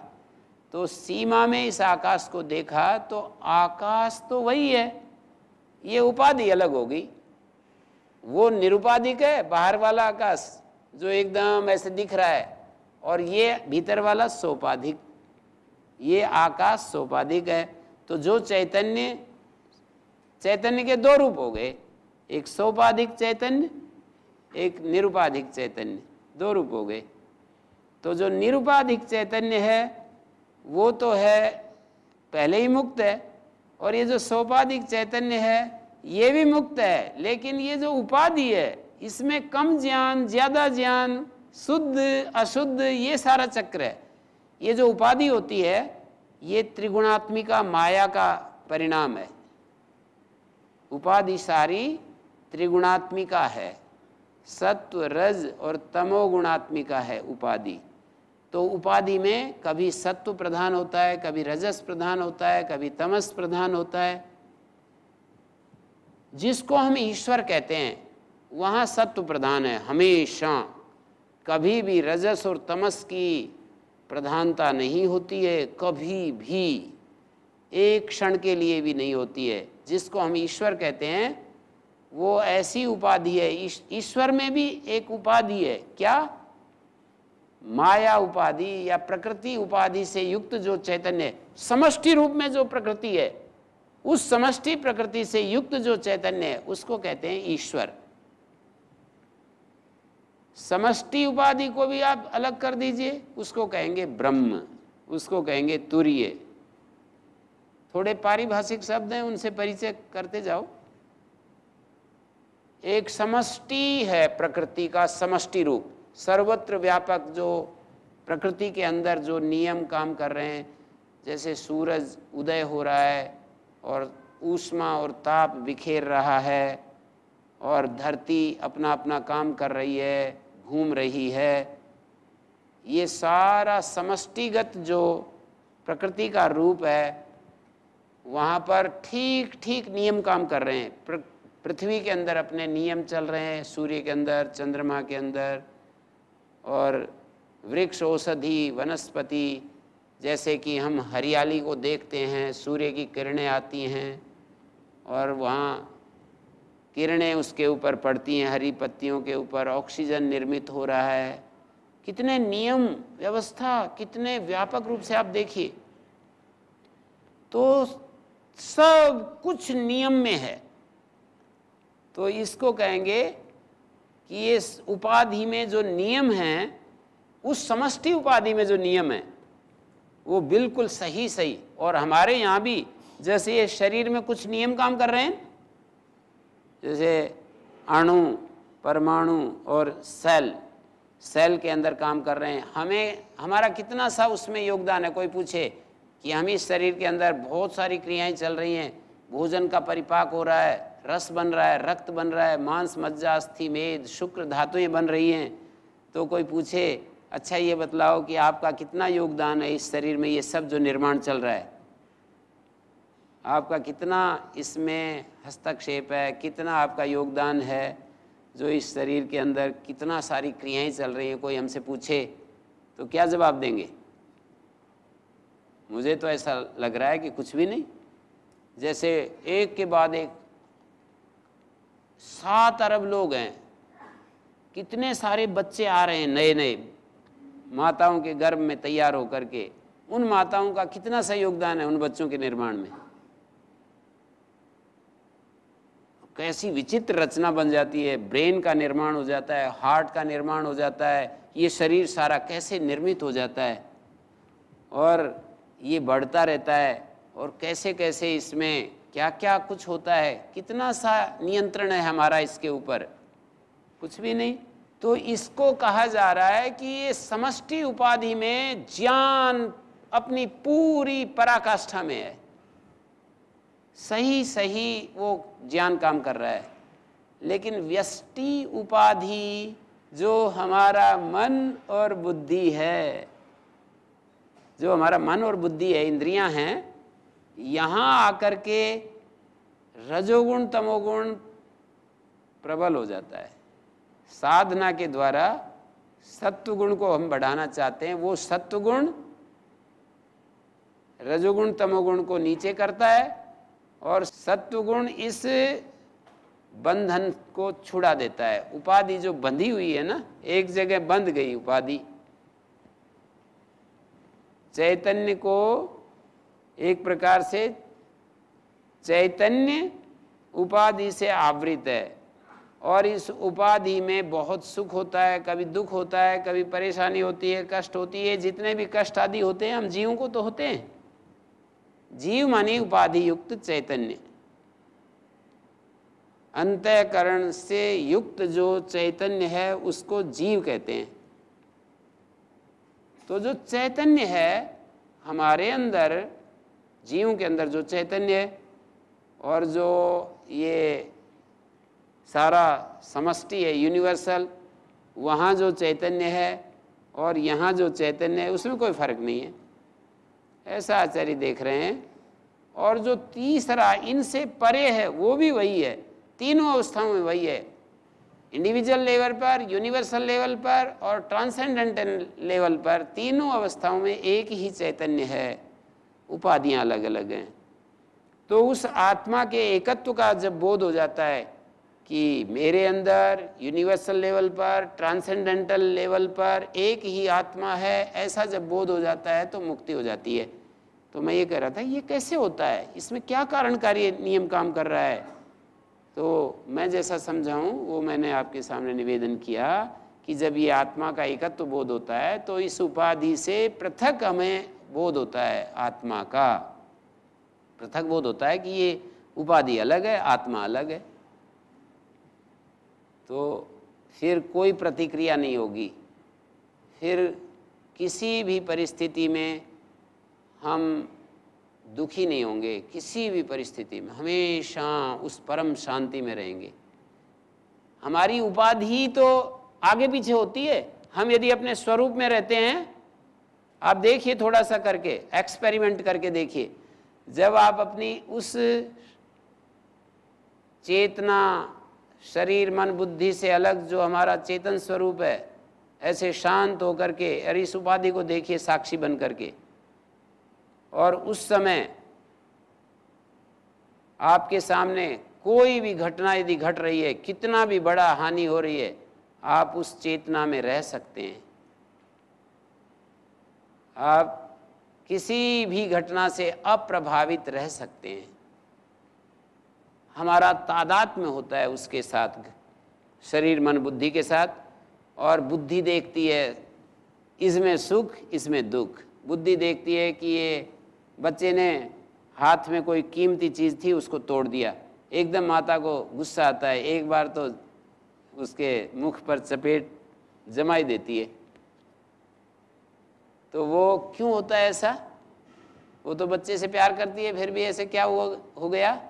तो सीमा में इस आकाश को देखा तो आकाश तो वही है, ये उपाधि अलग हो गई। वो निरुपाधिक है बाहर वाला आकाश जो एकदम ऐसे दिख रहा है, और ये भीतर वाला सोपाधिक, ये आकाश सोपाधिक है। तो जो चैतन्य, चैतन्य के दो रूप हो गए, एक सोपाधिक चैतन्य, एक निरुपाधिक चैतन्य, दो रूप हो गए। तो जो निरुपाधिक चैतन्य है वो तो है पहले ही मुक्त है, और ये जो सोपाधिक चैतन्य है ये भी मुक्त है। लेकिन ये जो उपाधि है इसमें कम ज्ञान, ज़्यादा ज्ञान, शुद्ध अशुद्ध, ये सारा चक्र है। ये जो उपाधि होती है ये त्रिगुणात्मिका माया का परिणाम है। उपाधि सारी त्रिगुणात्मिका है, सत्व रज और तमोगुणात्मिका है उपाधि। तो उपाधि में कभी सत्व प्रधान होता है, कभी रजस प्रधान होता है, कभी तमस प्रधान होता है। जिसको हम ईश्वर कहते हैं वहाँ सत्व प्रधान है हमेशा, कभी भी रजस और तमस की प्रधानता नहीं होती है कभी भी। एक क्षण के लिए भी नहीं होती है। जिसको हम ईश्वर कहते हैं वो ऐसी उपाधि है। ईश्वर में भी एक उपाधि है, क्या? माया उपाधि या प्रकृति उपाधि से युक्त जो चैतन्य, समष्टि रूप में जो प्रकृति है, उस समष्टि प्रकृति से युक्त जो चैतन्य है उसको कहते हैं ईश्वर। समष्टि उपाधि को भी आप अलग कर दीजिए, उसको कहेंगे ब्रह्म, उसको कहेंगे तुर्य। थोड़े पारिभाषिक शब्द हैं, उनसे परिचय करते जाओ। एक समष्टि है प्रकृति का, समष्टि रूप, सर्वत्र व्यापक, जो प्रकृति के अंदर जो नियम काम कर रहे हैं, जैसे सूरज उदय हो रहा है और ऊष्मा और ताप बिखेर रहा है और धरती अपना अपना काम कर रही है, घूम रही है, ये सारा समष्टिगत जो प्रकृति का रूप है, वहाँ पर ठीक ठीक नियम काम कर रहे हैं। पृथ्वी के अंदर अपने नियम चल रहे हैं, सूर्य के अंदर, चंद्रमा के अंदर, और वृक्ष, औषधि, वनस्पति, जैसे कि हम हरियाली को देखते हैं, सूर्य की किरणें आती हैं और वहाँ किरणें उसके ऊपर पड़ती हैं, हरी पत्तियों के ऊपर, ऑक्सीजन निर्मित हो रहा है। कितने नियम व्यवस्था, कितने व्यापक रूप से आप देखिए, तो सब कुछ नियम में है। तो इसको कहेंगे कि ये उपाधि में जो नियम हैं, उस समष्टि उपाधि में जो नियम है वो बिल्कुल सही सही। और हमारे यहाँ भी जैसे ये शरीर में कुछ नियम काम कर रहे हैं, जैसे अणु, परमाणु और सेल के अंदर काम कर रहे हैं, हमें हमारा कितना सा उसमें योगदान है। कोई पूछे कि हम इस शरीर के अंदर बहुत सारी क्रियाएं चल रही हैं, भोजन का परिपाक हो रहा है, रस बन रहा है, रक्त बन रहा है, मांस, मज्जा, अस्थि, मेद, शुक्र धातुएं बन रही हैं, तो कोई पूछे अच्छा ये बतलाओ कि आपका कितना योगदान है इस शरीर में, ये सब जो निर्माण चल रहा है, आपका कितना इसमें हस्तक्षेप है, कितना आपका योगदान है जो इस शरीर के अंदर कितना सारी क्रियाएं चल रही हैं। कोई हमसे पूछे तो क्या जवाब देंगे? मुझे तो ऐसा लग रहा है कि कुछ भी नहीं। जैसे एक के बाद एक 7 अरब लोग हैं, कितने सारे बच्चे आ रहे हैं नए नए माताओं के गर्भ में तैयार होकर के, उन माताओं का कितना सा योगदान है उन बच्चों के निर्माण में। कैसी विचित्र रचना बन जाती है, ब्रेन का निर्माण हो जाता है, हार्ट का निर्माण हो जाता है, ये शरीर सारा कैसे निर्मित हो जाता है और ये बढ़ता रहता है, और कैसे कैसे इसमें क्या क्या कुछ होता है, कितना सा नियंत्रण है हमारा इसके ऊपर, कुछ भी नहीं। तो इसको कहा जा रहा है कि ये समष्टि उपाधि में ज्ञान अपनी पूरी पराकाष्ठा में है, सही सही वो ज्ञान काम कर रहा है। लेकिन व्यष्टि उपाधि जो हमारा मन और बुद्धि है, जो हमारा मन और बुद्धि है, इंद्रियां हैं, यहाँ आकर के रजोगुण तमोगुण प्रबल हो जाता है। साधना के द्वारा सत्वगुण को हम बढ़ाना चाहते हैं, वो सत्वगुण रजोगुण तमोगुण को नीचे करता है और सत्वगुण इस बंधन को छुड़ा देता है। उपाधि जो बंधी हुई है ना, एक जगह बंध गई उपाधि, चैतन्य को एक प्रकार से चैतन्य उपाधि से आवृत है और इस उपाधि में बहुत सुख होता है, कभी दुख होता है, कभी परेशानी होती है, कष्ट होती है। जितने भी कष्ट आदि होते हैं हम जीवों को तो होते हैं। जीव मानी उपाधि युक्त चैतन्य, अंतःकरण से युक्त जो चैतन्य है उसको जीव कहते हैं। तो जो चैतन्य है हमारे अंदर, जीवों के अंदर जो चैतन्य है, और जो ये सारा समष्टि है यूनिवर्सल, वहाँ जो चैतन्य है और यहाँ जो चैतन्य है उसमें कोई फर्क नहीं है, ऐसा आचार्य देख रहे हैं। और जो तीसरा इनसे परे है वो भी वही है, तीनों अवस्थाओं में वही है, इंडिविजुअल लेवल पर, यूनिवर्सल लेवल पर और ट्रांसेंडेंटल लेवल पर, तीनों अवस्थाओं में एक ही चैतन्य है, उपाधियाँ अलग अलग हैं। तो उस आत्मा के एकत्व का जब बोध हो जाता है कि मेरे अंदर यूनिवर्सल लेवल पर, ट्रांसेंडेंटल लेवल पर एक ही आत्मा है, ऐसा जब बोध हो जाता है तो मुक्ति हो जाती है। तो मैं ये कह रहा था ये कैसे होता है, इसमें क्या कारणकारी नियम काम कर रहा है। तो मैं जैसा समझाऊं वो मैंने आपके सामने निवेदन किया कि जब ये आत्मा का एकत्व बोध होता है तो इस उपाधि से पृथक हमें बोध होता है, आत्मा का पृथक बोध होता है कि ये उपाधि अलग है, आत्मा अलग है। तो फिर कोई प्रतिक्रिया नहीं होगी, फिर किसी भी परिस्थिति में हम दुखी नहीं होंगे, किसी भी परिस्थिति में हमेशा उस परम शांति में रहेंगे। हमारी उपाधि तो आगे पीछे होती है, हम यदि अपने स्वरूप में रहते हैं, आप देखिए थोड़ा सा करके एक्सपेरिमेंट करके देखिए, जब आप अपनी उस चेतना, शरीर मन बुद्धि से अलग जो हमारा चेतन स्वरूप है, ऐसे शांत होकर के अरे इस उपाधि को देखिए साक्षी बन करके, और उस समय आपके सामने कोई भी घटना यदि घट रही है, कितना भी बड़ा हानि हो रही है, आप उस चेतना में रह सकते हैं। आप किसी भी घटना से अप्रभावित रह सकते हैं। हमारा तादात्म्य होता है उसके साथ, शरीर मन बुद्धि के साथ, और बुद्धि देखती है इसमें सुख इसमें दुख। बुद्धि देखती है कि ये बच्चे ने हाथ में कोई कीमती चीज़ थी उसको तोड़ दिया, एकदम माता को गुस्सा आता है, एक बार तो उसके मुख पर चपेट जमा ही देती है। तो वो क्यों होता है ऐसा? वो तो बच्चे से प्यार करती है, फिर भी ऐसे क्या हो गया?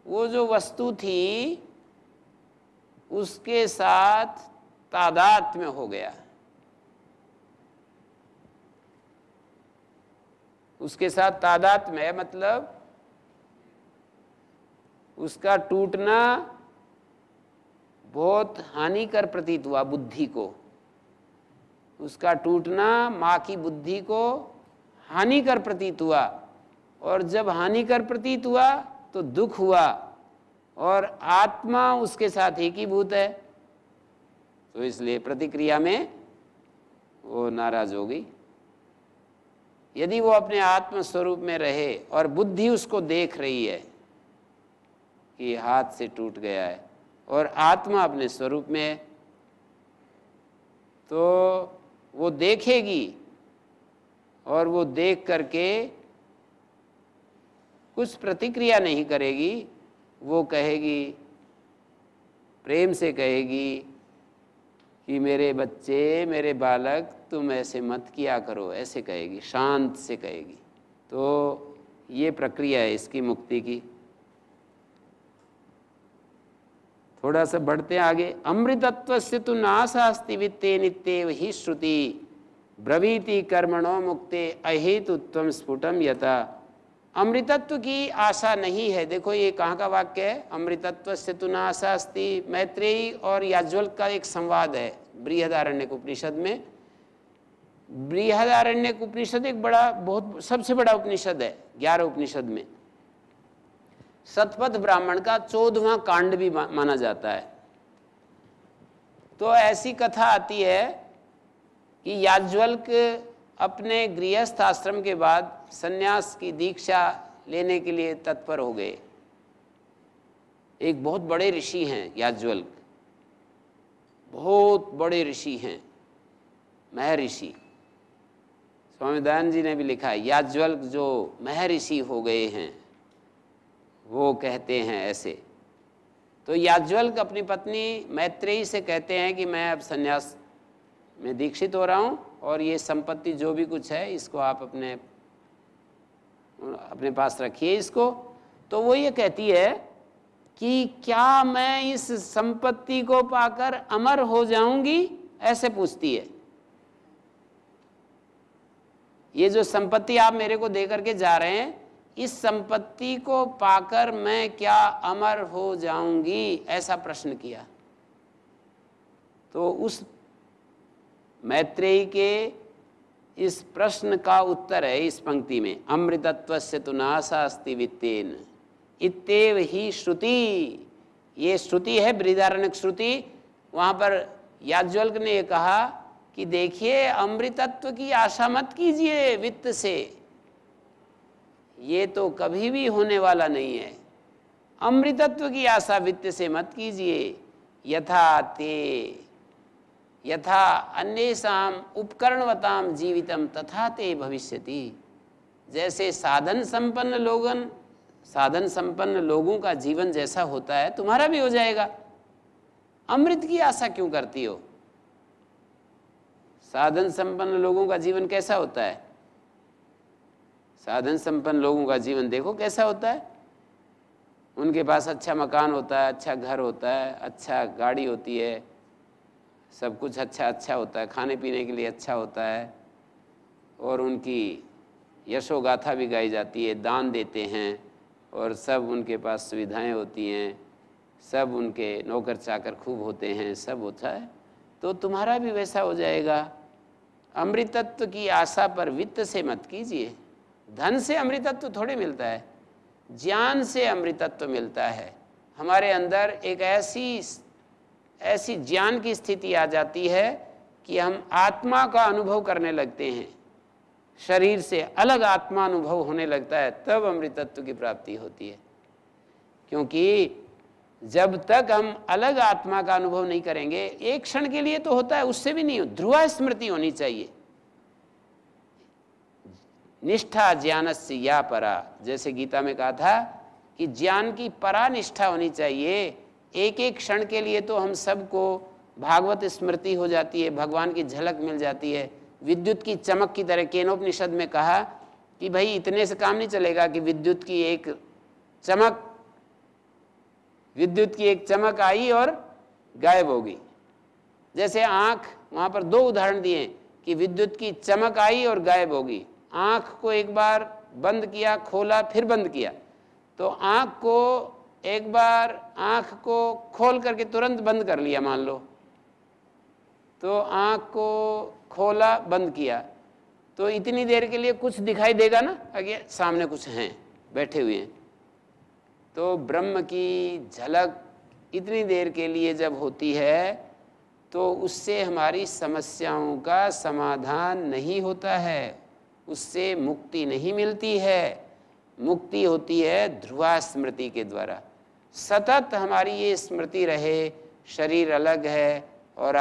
वो जो वस्तु थी उसके साथ तादात्म्य हो गया, उसके साथ तादात्म्य है, मतलब उसका टूटना बहुत हानिकर प्रतीत हुआ बुद्धि को, उसका टूटना माँ की बुद्धि को हानिकर प्रतीत हुआ, और जब हानिकर प्रतीत हुआ तो दुख हुआ, और आत्मा उसके साथ एकीभूत है, तो इसलिए प्रतिक्रिया में वो नाराज हो गई। यदि वो अपने आत्म स्वरूप में रहे और बुद्धि उसको देख रही है कि हाथ से टूट गया है, और आत्मा अपने स्वरूप में है, तो वो देखेगी, और वो देख करके कुछ प्रतिक्रिया नहीं करेगी, वो कहेगी, प्रेम से कहेगी कि मेरे बच्चे, मेरे बालक, तुम ऐसे मत किया करो, ऐसे कहेगी, शांत से कहेगी। तो ये प्रक्रिया है इसकी मुक्ति की। थोड़ा सा बढ़ते आगे। अमृतत्वस्य तु नाशास्ति वित्ते नित्ये ही श्रुति ब्रवीति कर्मणो मुक्ते अहेतुत्वं स्फुटम यथा। अमृतत्व की आशा नहीं है। देखो ये कहाँ का वाक्य है? अमृतत्वस्य तु नाशास्ति, मैत्रेयी और याज्ञवल्क्य का एक संवाद है बृहदारण्यक उपनिषद में। बृहदारण्यक उपनिषद एक बड़ा, बहुत सबसे बड़ा उपनिषद है 11 उपनिषद में। शतपथ ब्राह्मण का 14वां कांड भी माना जाता है। तो ऐसी कथा आती है कि याज्ञवल्क्य अपने गृहस्थ आश्रम के बाद सन्यास की दीक्षा लेने के लिए तत्पर हो गए। एक बहुत बड़े ऋषि हैं याज्ञवल्क्य, बहुत बड़े ऋषि हैं, महर्षि। स्वामी दयानंद जी ने भी लिखा है याज्ञवल्क्य जो महर्षि हो गए हैं, वो कहते हैं ऐसे। तो याज्ञवल्क्य अपनी पत्नी मैत्रेयी से कहते हैं कि मैं अब सन्यास में दीक्षित हो रहा हूँ, और ये संपत्ति जो भी कुछ है इसको आप अपने पास रखिए इसको। तो वो ये कहती है कि क्या मैं इस संपत्ति को पाकर अमर हो जाऊंगी, ऐसे पूछती है। ये जो संपत्ति आप मेरे को दे करके जा रहे हैं, इस संपत्ति को पाकर मैं क्या अमर हो जाऊंगी, ऐसा प्रश्न किया। तो उस मैत्रेयी के इस प्रश्न का उत्तर है इस पंक्ति में, अमृतत्वस्य तु नासा अस्ति वित्तेन इत्येव ही श्रुति। ये श्रुति है बृहदारण्यक श्रुति। वहाँ पर याज्ञवल्क्य ने ये कहा कि देखिए अमृतत्व की आशा मत कीजिए वित्त से, ये तो कभी भी होने वाला नहीं है। अमृतत्व की आशा वित्त से मत कीजिए। यथा अन्येषाम उपकरणवताम जीवितम तथा ते भविष्यति। जैसे साधन संपन्न लोगों का जीवन जैसा होता है तुम्हारा भी हो जाएगा। अमृत की आशा क्यों करती हो? साधन संपन्न लोगों का जीवन कैसा होता है? साधन संपन्न लोगों का जीवन देखो कैसा होता है। उनके पास अच्छा मकान होता है, अच्छा घर होता है, अच्छा गाड़ी होती है, सब कुछ अच्छा होता है, खाने पीने के लिए अच्छा होता है, और उनकी यशोगाथा भी गाई जाती है, दान देते हैं, और सब उनके पास सुविधाएं होती हैं, सब उनके नौकर चाकर खूब होते हैं, सब होता है। तो तुम्हारा भी वैसा हो जाएगा। अमृतत्व की आशा पर वित्त से मत कीजिए। धन से अमृतत्व थोड़े मिलता है, ज्ञान से अमृतत्व मिलता है। हमारे अंदर एक ऐसी ज्ञान की स्थिति आ जाती है कि हम आत्मा का अनुभव करने लगते हैं, शरीर से अलग आत्मा अनुभव होने लगता है, तब अमृतत्व की प्राप्ति होती है। क्योंकि जब तक हम अलग आत्मा का अनुभव नहीं करेंगे, एक क्षण के लिए तो होता है, उससे भी नहीं, ध्रुवा स्मृति होनी चाहिए। निष्ठा ज्ञानस्य या परा, जैसे गीता में कहा था कि ज्ञान की परा निष्ठा होनी चाहिए। एक एक क्षण के लिए तो हम सबको भागवत स्मृति हो जाती है, भगवान की झलक मिल जाती है, विद्युत की चमक की तरह। केनोपनिषद में कहा कि भाई इतने से काम नहीं चलेगा कि विद्युत की एक चमक आई और गायब होगी। जैसे आँख, वहाँ पर दो उदाहरण दिए कि विद्युत की चमक आई और गायब होगी। आँख को एक बार बंद किया, खोला, फिर बंद किया, तो आँख को एक बार आँख को खोल करके तुरंत बंद कर लिया मान लो, तो आँख को खोला, बंद किया, तो इतनी देर के लिए कुछ दिखाई देगा ना, आगे सामने कुछ हैं, बैठे हुए हैं। तो ब्रह्म की झलक इतनी देर के लिए जब होती है तो उससे हमारी समस्याओं का समाधान नहीं होता है, उससे मुक्ति नहीं मिलती है। मुक्ति होती है ध्रुवा स्मृति के द्वारा। सतत हमारी ये स्मृति रहे, शरीर अलग है और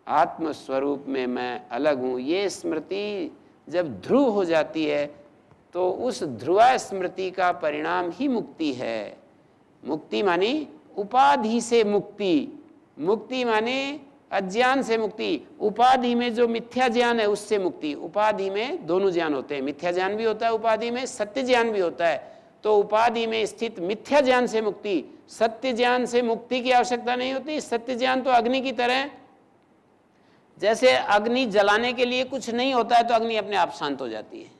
आत्म स्वरूप में मैं अलग हूँ। ये स्मृति जब ध्रुव हो जाती है तो उस ध्रुवा स्मृति का परिणाम ही मुक्ति है। मुक्ति मानी उपाधि से मुक्ति, मुक्ति माने अज्ञान से मुक्ति। उपाधि में जो मिथ्या ज्ञान है उससे मुक्ति। उपाधि में दोनों ज्ञान होते हैं, मिथ्या ज्ञान भी होता है, उपाधि में सत्य ज्ञान भी होता है। तो उपाधि में स्थित मिथ्या ज्ञान से मुक्ति, सत्य ज्ञान से मुक्ति की आवश्यकता नहीं होती। सत्य ज्ञान तो अग्नि की तरह, जैसे अग्नि जलाने के लिए कुछ नहीं होता है तो अग्नि अपने आप शांत हो जाती है।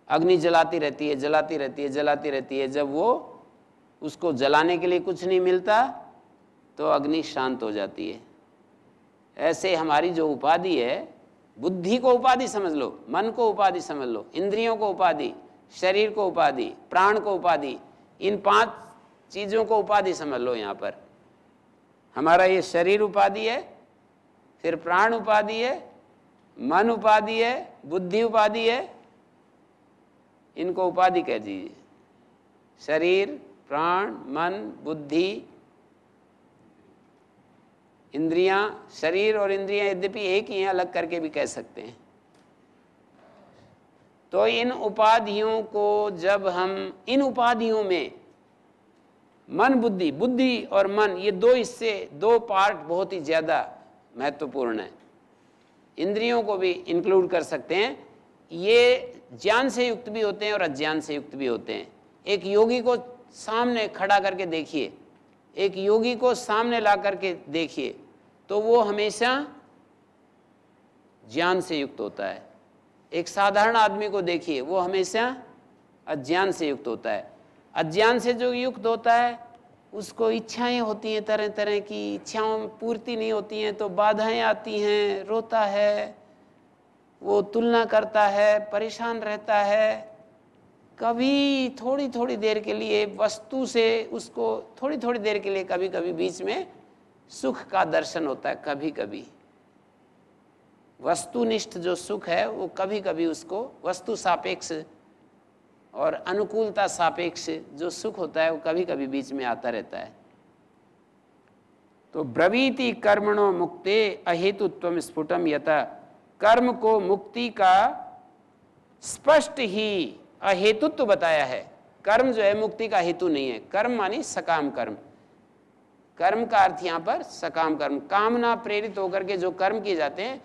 अग्नि जलाती रहती है, जलाती रहती है, जलाती रहती है। जब वो उसको जलाने के लिए कुछ नहीं मिलता तो अग्नि शांत हो जाती है। ऐसे हमारी जो उपाधि है, बुद्धि को उपाधि समझ लो, मन को उपाधि समझ लो, इंद्रियों को उपाधि, शरीर को उपाधि, प्राण को उपाधि, इन 5 चीज़ों को उपाधि समझ लो। यहाँ पर हमारा ये शरीर उपाधि है, फिर प्राण उपाधि है, मन उपाधि है, बुद्धि उपाधि है, इनको उपाधि कह दीजिए। शरीर, प्राण, मन, बुद्धि, इंद्रियां। शरीर और इंद्रियां यद्यपि एक ही हैं, अलग करके भी कह सकते हैं। तो इन उपाधियों को जब हम, इन उपाधियों में मन, बुद्धि और मन, ये दो हिस्से, 2 पार्ट बहुत ही ज़्यादा महत्वपूर्ण है। इंद्रियों को भी इंक्लूड कर सकते हैं। ये ज्ञान से युक्त भी होते हैं और अज्ञान से युक्त भी होते हैं। एक योगी को सामने खड़ा करके देखिए, एक योगी को सामने ला करके देखिए, तो वो हमेशा ज्ञान से युक्त होता है। एक साधारण आदमी को देखिए, वो हमेशा अज्ञान से युक्त होता है। अज्ञान से जो युक्त होता है उसको इच्छाएं होती हैं, तरह तरह की इच्छाओं पूर्ति नहीं होती हैं तो बाधाएं आती हैं, रोता है, वो तुलना करता है, परेशान रहता है। कभी थोड़ी थोड़ी देर के लिए वस्तु से उसको थोड़ी थोड़ी देर के लिए कभी कभी बीच में सुख का दर्शन होता है। कभी कभी वस्तुनिष्ठ जो सुख है वो कभी कभी उसको वस्तु सापेक्ष और अनुकूलता सापेक्ष जो सुख होता है वो कभी कभी बीच में आता रहता है। तो ब्रवीति कर्मणो मुक्ते अहेतुत्वम स्फुटम यथा, कर्म को मुक्ति का स्पष्ट ही अहेतुत्व बताया है। कर्म जो है मुक्ति का हेतु नहीं है। कर्म मानी सकाम कर्म, कर्म का अर्थ यहाँ पर सकाम कर्म, कामना प्रेरित होकर के जो कर्म किए जाते हैं।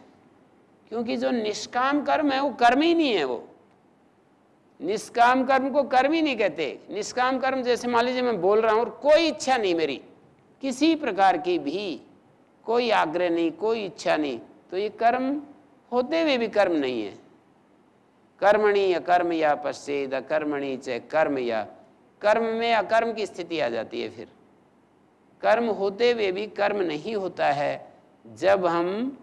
क्योंकि जो निष्काम कर्म है वो कर्म ही नहीं है, वो निष्काम कर्म को कर्म ही नहीं कहते। निष्काम कर्म जैसे मान लीजिए मैं बोल रहा हूँ और कोई इच्छा नहीं मेरी, किसी प्रकार की भी कोई आग्रह नहीं, कोई इच्छा नहीं, तो ये कर्म होते हुए भी कर्म नहीं है। कर्मणि अकर्म या पश्चेद अकर्मणि च कर्म, या कर्म में अकर्म की स्थिति आ जाती है। फिर कर्म होते हुए भी कर्म नहीं होता है। जब हम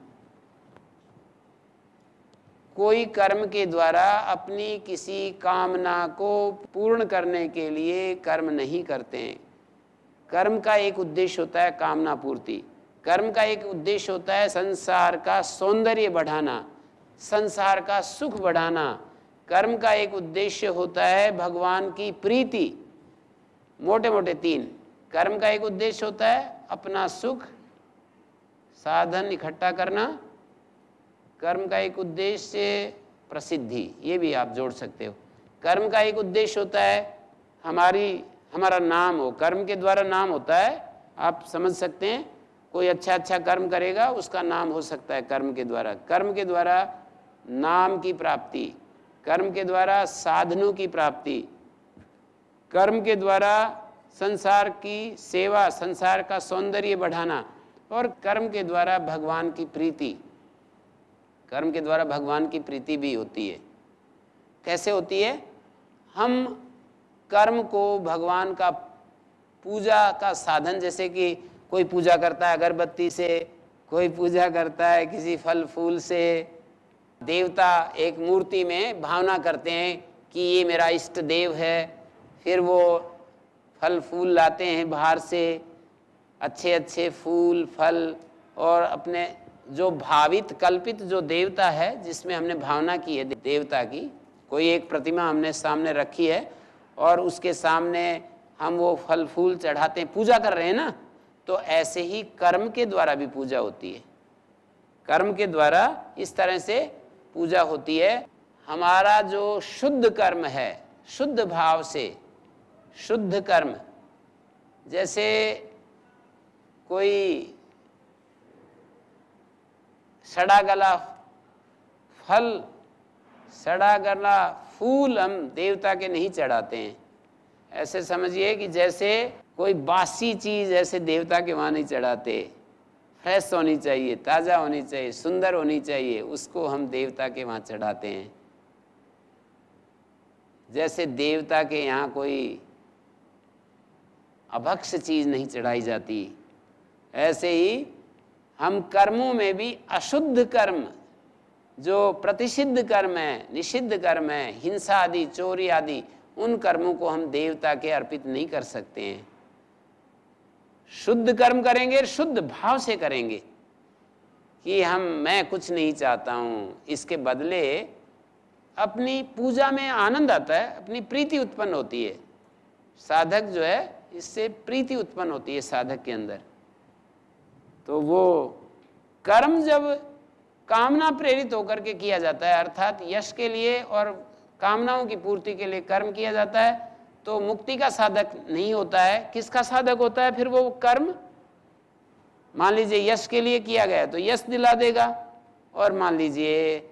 कोई कर्म के द्वारा अपनी किसी कामना को पूर्ण करने के लिए कर्म नहीं करते हैं। कर्म का एक उद्देश्य होता है कामना पूर्ति, कर्म का एक उद्देश्य होता है संसार का सौंदर्य बढ़ाना, संसार का सुख बढ़ाना। कर्म का एक उद्देश्य होता है भगवान की प्रीति। मोटे मोटे तीन। कर्म का एक उद्देश्य होता है अपना सुख साधन इकट्ठा करना, कर्म का एक उद्देश्य प्रसिद्धि, ये भी आप जोड़ सकते हो। कर्म का एक उद्देश्य होता है हमारा नाम हो, कर्म के द्वारा नाम होता है। आप समझ सकते हैं कोई अच्छा कर्म करेगा उसका नाम हो सकता है कर्म के द्वारा। कर्म के द्वारा नाम की प्राप्ति, कर्म के द्वारा साधनों की प्राप्ति, कर्म के द्वारा संसार की सेवा, संसार का सौंदर्य बढ़ाना, और कर्म के द्वारा भगवान की प्रीति। कर्म के द्वारा भगवान की प्रीति भी होती है। कैसे होती है? हम कर्म को भगवान का पूजा का साधन, जैसे कि कोई पूजा करता है अगरबत्ती से, कोई पूजा करता है किसी फल फूल से। देवता एक मूर्ति में भावना करते हैं कि ये मेरा इष्ट देव है, फिर वो फल फूल लाते हैं बाहर से, अच्छे फूल फल, और अपने जो भावित कल्पित जो देवता है जिसमें हमने भावना की है देवता की, कोई एक प्रतिमा हमने सामने रखी है और उसके सामने हम वो फल फूल चढ़ाते हैं, पूजा कर रहे हैं ना। तो ऐसे ही कर्म के द्वारा भी पूजा होती है। कर्म के द्वारा इस तरह से पूजा होती है। हमारा जो शुद्ध कर्म है, शुद्ध भाव से शुद्ध कर्म, जैसे कोई सड़ा गला फल, सड़ा गला फूल हम देवता के नहीं चढ़ाते हैं। ऐसे समझिए कि जैसे कोई बासी चीज़ ऐसे देवता के वहाँ नहीं चढ़ाते। फ्रेश होनी चाहिए, ताज़ा होनी चाहिए, सुंदर होनी चाहिए, उसको हम देवता के वहाँ चढ़ाते हैं। जैसे देवता के यहाँ कोई अभक्ष चीज़ नहीं चढ़ाई जाती, ऐसे ही हम कर्मों में भी अशुद्ध कर्म, जो प्रतिषिद्ध कर्म है, निषिद्ध कर्म है, हिंसा आदि, चोरी आदि, उन कर्मों को हम देवता के अर्पित नहीं कर सकते हैं। शुद्ध कर्म करेंगे, शुद्ध भाव से करेंगे कि मैं कुछ नहीं चाहता हूँ, इसके बदले अपनी पूजा में आनंद आता है, अपनी प्रीति उत्पन्न होती है। साधक जो है इससे प्रीति उत्पन्न होती है साधक के अंदर। तो वो कर्म जब कामना प्रेरित होकर के किया जाता है, अर्थात यश के लिए और कामनाओं की पूर्ति के लिए कर्म किया जाता है, तो मुक्ति का साधक नहीं होता है। किसका साधक होता है फिर वो कर्म? मान लीजिए यश के लिए किया गया तो यश दिला देगा, और मान लीजिए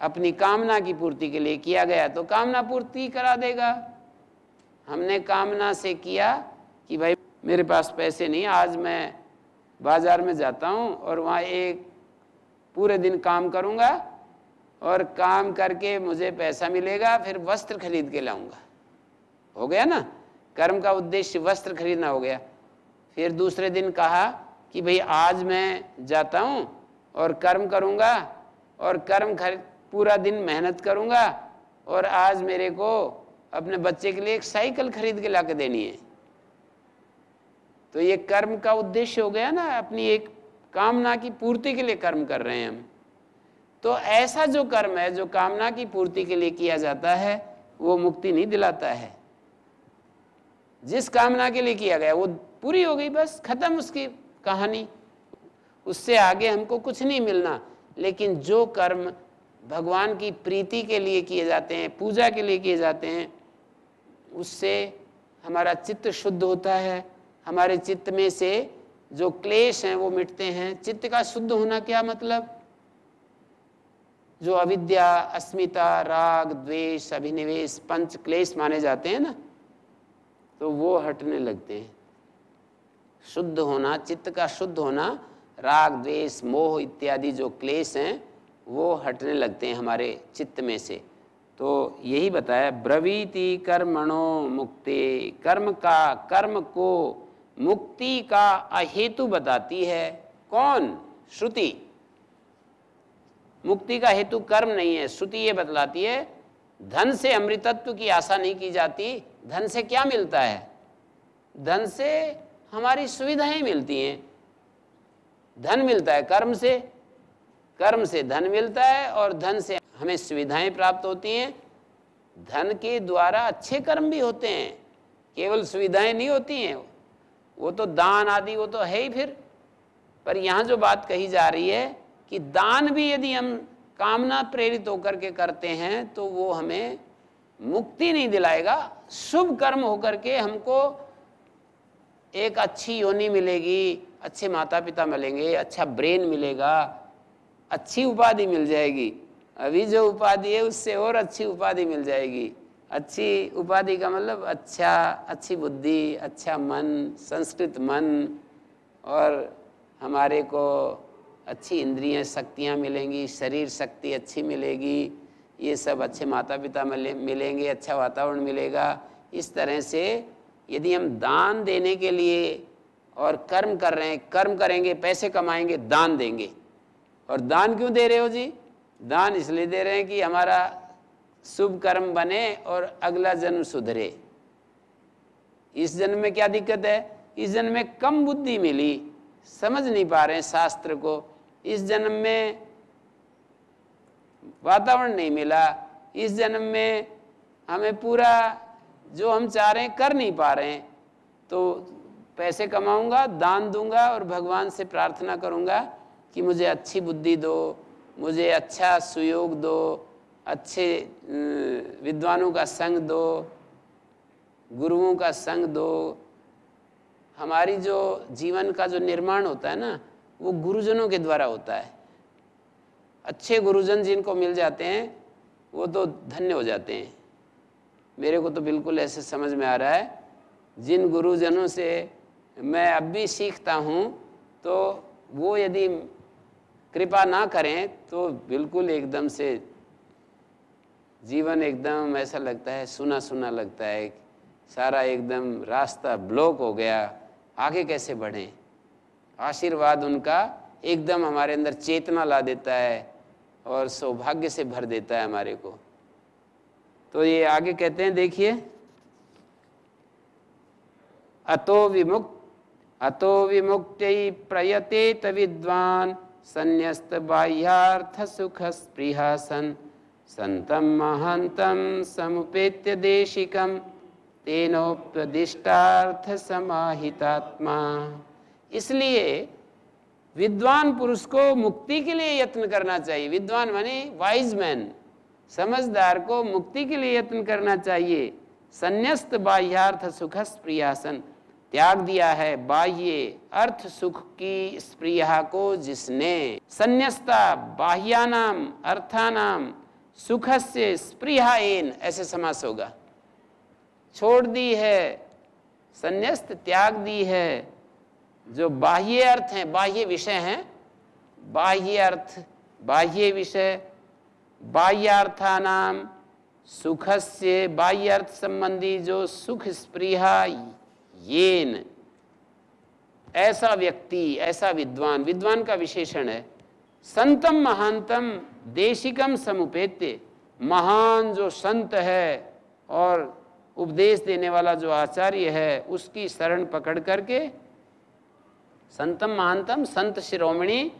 अपनी कामना की पूर्ति के लिए किया गया तो कामना पूर्ति करा देगा। हमने कामना से किया कि भाई मेरे पास पैसे नहीं, आज मैं बाजार में जाता हूँ और वहाँ एक पूरे दिन काम करूँगा और काम करके मुझे पैसा मिलेगा, फिर वस्त्र खरीद के लाऊंगा। हो गया ना? कर्म का उद्देश्य वस्त्र खरीदना हो गया। फिर दूसरे दिन कहा कि भाई आज मैं जाता हूँ और कर्म करूँगा और पूरा दिन मेहनत करूँगा और आज मेरे को अपने बच्चे के लिए एक साइकिल खरीद के ला के देनी है। तो ये कर्म का उद्देश्य हो गया ना, अपनी एक कामना की पूर्ति के लिए कर्म कर रहे हैं हम। तो ऐसा जो कर्म है जो कामना की पूर्ति के लिए किया जाता है वो मुक्ति नहीं दिलाता है। जिस कामना के लिए किया गया वो पूरी हो गई, बस खत्म उसकी कहानी, उससे आगे हमको कुछ नहीं मिलना। लेकिन जो कर्म भगवान की प्रीति के लिए किए जाते हैं, पूजा के लिए किए जाते हैं, उससे हमारा चित्त शुद्ध होता है, हमारे चित्त में से जो क्लेश हैं वो मिटते हैं। चित्त का शुद्ध होना क्या मतलब? जो अविद्या, अस्मिता, राग, द्वेष, अभिनिवेश, पंच क्लेश माने जाते हैं ना, तो वो हटने लगते हैं। शुद्ध होना, चित्त का शुद्ध होना, राग, द्वेष, मोह इत्यादि जो क्लेश हैं वो हटने लगते हैं हमारे चित्त में से। तो यही बताया, ब्रवीति कर्मणो मुक्ति, कर्म को मुक्ति का अहेतु बताती है। कौन? श्रुति। मुक्ति का हेतु कर्म नहीं है, श्रुति ये बतलाती है। धन से अमृतत्व की आशा नहीं की जाती। धन से क्या मिलता है? धन से हमारी सुविधाएं मिलती हैं। धन मिलता है कर्म से धन मिलता है और धन से हमें सुविधाएं प्राप्त होती हैं। धन के द्वारा अच्छे कर्म भी होते हैं, केवल सुविधाएं नहीं होती हैं। वो तो दान आदि वो तो है ही फिर। पर यहाँ जो बात कही जा रही है कि दान भी यदि हम कामना प्रेरित होकर के करते हैं तो वो हमें मुक्ति नहीं दिलाएगा। शुभ कर्म होकर के हमको एक अच्छी योनि मिलेगी, अच्छे माता पिता मिलेंगे, अच्छा ब्रेन मिलेगा, अच्छी उपाधि मिल जाएगी। अभी जो उपाधि है उससे और अच्छी उपाधि मिल जाएगी। अच्छी उपाधि का मतलब अच्छी बुद्धि, अच्छा मन, संस्कृत मन, और हमारे को अच्छी इंद्रियां, शक्तियां मिलेंगी, शरीर शक्ति अच्छी मिलेगी, ये सब अच्छे माता पिता मिलेंगे, अच्छा वातावरण मिलेगा। इस तरह से यदि हम दान देने के लिए और कर्म कर रहे हैं, कर्म करेंगे, पैसे कमाएंगे, दान देंगे। और दान क्यों दे रहे हो जी? दान इसलिए दे रहे हैं कि हमारा शुभ कर्म बने और अगला जन्म सुधरे। इस जन्म में क्या दिक्कत है? इस जन्म में कम बुद्धि मिली, समझ नहीं पा रहे हैं शास्त्र को। इस जन्म में वातावरण नहीं मिला, इस जन्म में हमें पूरा जो हम चाह रहे हैं कर नहीं पा रहे हैं। तो पैसे कमाऊंगा, दान दूंगा और भगवान से प्रार्थना करूंगा कि मुझे अच्छी बुद्धि दो, मुझे अच्छा सुयोग दो, अच्छे विद्वानों का संग दो, गुरुओं का संग दो। हमारी जो जीवन का जो निर्माण होता है ना, वो गुरुजनों के द्वारा होता है। अच्छे गुरुजन जिनको मिल जाते हैं वो तो धन्य हो जाते हैं। मेरे को तो बिल्कुल ऐसे समझ में आ रहा है, जिन गुरुजनों से मैं अब भी सीखता हूँ, तो वो यदि कृपा ना करें तो बिल्कुल एकदम से जीवन एकदम ऐसा लगता है, सुना सुना लगता है, सारा एकदम रास्ता ब्लॉक हो गया, आगे कैसे बढ़ें। आशीर्वाद उनका एकदम हमारे अंदर चेतना ला देता है और सौभाग्य से भर देता है हमारे को। तो ये आगे कहते हैं, देखिए, अतो विमुक्त्यै प्रयतेत विद्वान संन्यस्त बाह्यार्थ सुख स्पृहा सन संतम महंतम समुपेत्य देशिकम तेनोपदिष्टार्थ समाहितात्मा। इसलिए विद्वान पुरुष को मुक्ति के लिए यत्न करना चाहिए। विद्वान माने वाइज मैन, समझदार को मुक्ति के लिए यत्न करना चाहिए। संन्यस्त बाह्यार्थ सुख स्पृहासन, त्याग दिया है बाह्य अर्थ सुख की स्पृहा को जिसने। संन्यस्ता बाह्यानाम अर्थानाम सुखस्य स्पृहाएन, ऐसे समास होगा। छोड़ दी है, संन्यस्त त्याग दी है जो बाह्य अर्थ हैं, बाह्य विषय हैं, बाह्य अर्थ, बाह्य विषय, बाह्यार्थानाम सुखस्य बाह्य अर्थ संबंधी जो सुख स्पृहा येन, ऐसा व्यक्ति, ऐसा विद्वान, विद्वान का विशेषण है, संतम महांतम देशिकम समुपेत्य, महान जो संत है और उपदेश देने वाला जो आचार्य है उसकी शरण पकड़ करके, संतम महांतम संत शिरोमणि,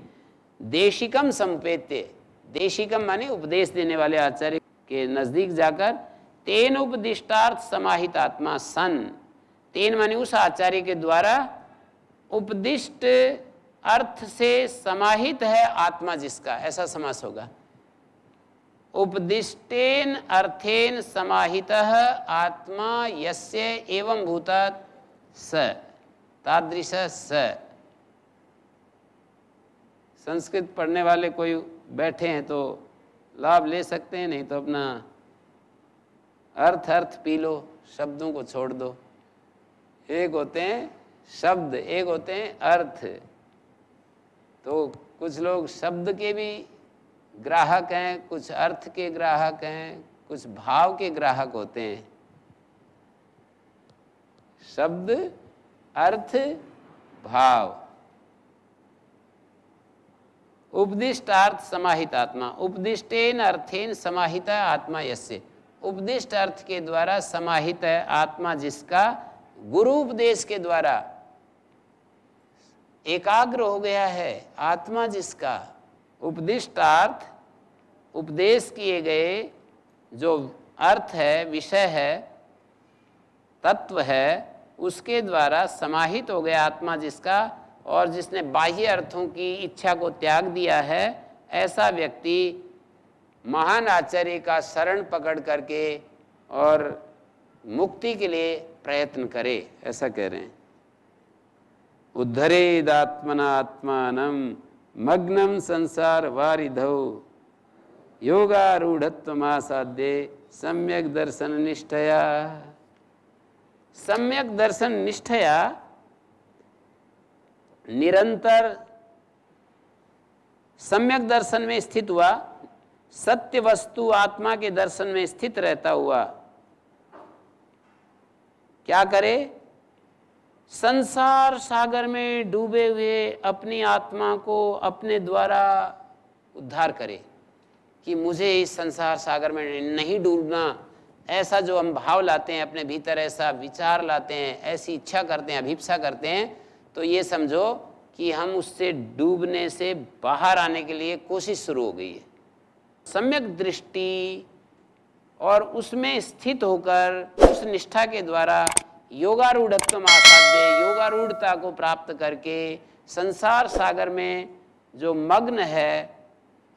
देशिकम समुपेत्य, देशिकम माने उपदेश देने वाले आचार्य के नजदीक जाकर, तेन उपदिष्टार्थ समाहित आत्मा सन, तेन माने उस आचार्य के द्वारा उपदिष्ट अर्थ से समाहित है आत्मा जिसका, ऐसा समास होगा। उपदिष्टेन अर्थेन समाहितः आत्मा यस्य एवं भूतात् स, तादृश स। संस्कृत पढ़ने वाले कोई बैठे हैं तो लाभ ले सकते हैं, नहीं तो अपना अर्थ पी लो, शब्दों को छोड़ दो। एक होते हैं शब्द, एक होते हैं अर्थ। तो कुछ लोग शब्द के भी ग्राहक हैं, कुछ अर्थ के ग्राहक हैं, कुछ भाव के ग्राहक होते हैं। शब्द, अर्थ, भाव। उपदिष्टार्थ समाहित आत्मा, उपदिष्टेन अर्थेन समाहित आत्मा यस्य, उपदिष्ट अर्थ के द्वारा समाहित है आत्मा जिसका, गुरु उपदेश के द्वारा एकाग्र हो गया है आत्मा जिसका। उपदिष्टार्थ, उपदेश किए गए जो अर्थ है, विषय है, तत्व है, उसके द्वारा समाहित हो गया आत्मा जिसका, और जिसने बाह्य अर्थों की इच्छा को त्याग दिया है, ऐसा व्यक्ति महान आचार्य का शरण पकड़ करके और मुक्ति के लिए प्रयत्न करे, ऐसा कह रहे हैं। उद्धरेदात्मनात्मानं मग्नं संसार वारिधौ योगारूढ़त्वमासाद्ये सम्यक दर्शन निष्ठया। सम्यक दर्शन निष्ठया निरंतर सम्यक दर्शन में स्थित हुआ, सत्य वस्तु आत्मा के दर्शन में स्थित रहता हुआ क्या करे? संसार सागर में डूबे हुए अपनी आत्मा को अपने द्वारा उद्धार करे कि मुझे इस संसार सागर में नहीं डूबना। ऐसा जो हम भाव लाते हैं अपने भीतर, ऐसा विचार लाते हैं, ऐसी इच्छा करते हैं, अभिप्सा करते हैं, तो ये समझो कि हम उससे डूबने से बाहर आने के लिए कोशिश शुरू हो गई है। सम्यक दृष्टि और उसमें स्थित होकर उस निष्ठा के द्वारा योगारूढ़त्व आसाध्य, योगारूढ़ता को प्राप्त करके संसार सागर में जो मग्न है,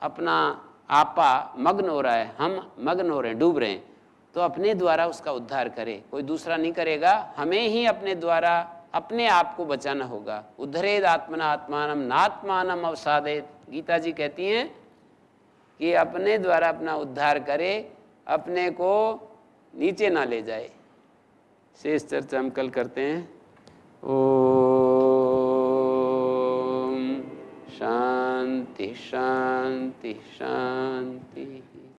अपना आपा मग्न हो रहा है, हम मग्न हो रहे हैं, डूब रहे हैं, तो अपने द्वारा उसका उद्धार करे। कोई दूसरा नहीं करेगा, हमें ही अपने द्वारा अपने आप को बचाना होगा। उद्धरेद आत्मना आत्मानम नात्मानम अवसादेत, गीता जी कहती हैं कि अपने द्वारा अपना उद्धार करे, अपने को नीचे ना ले जाए। शेष चर्चा हम कल करते हैं। ओम शांति शांति शांति।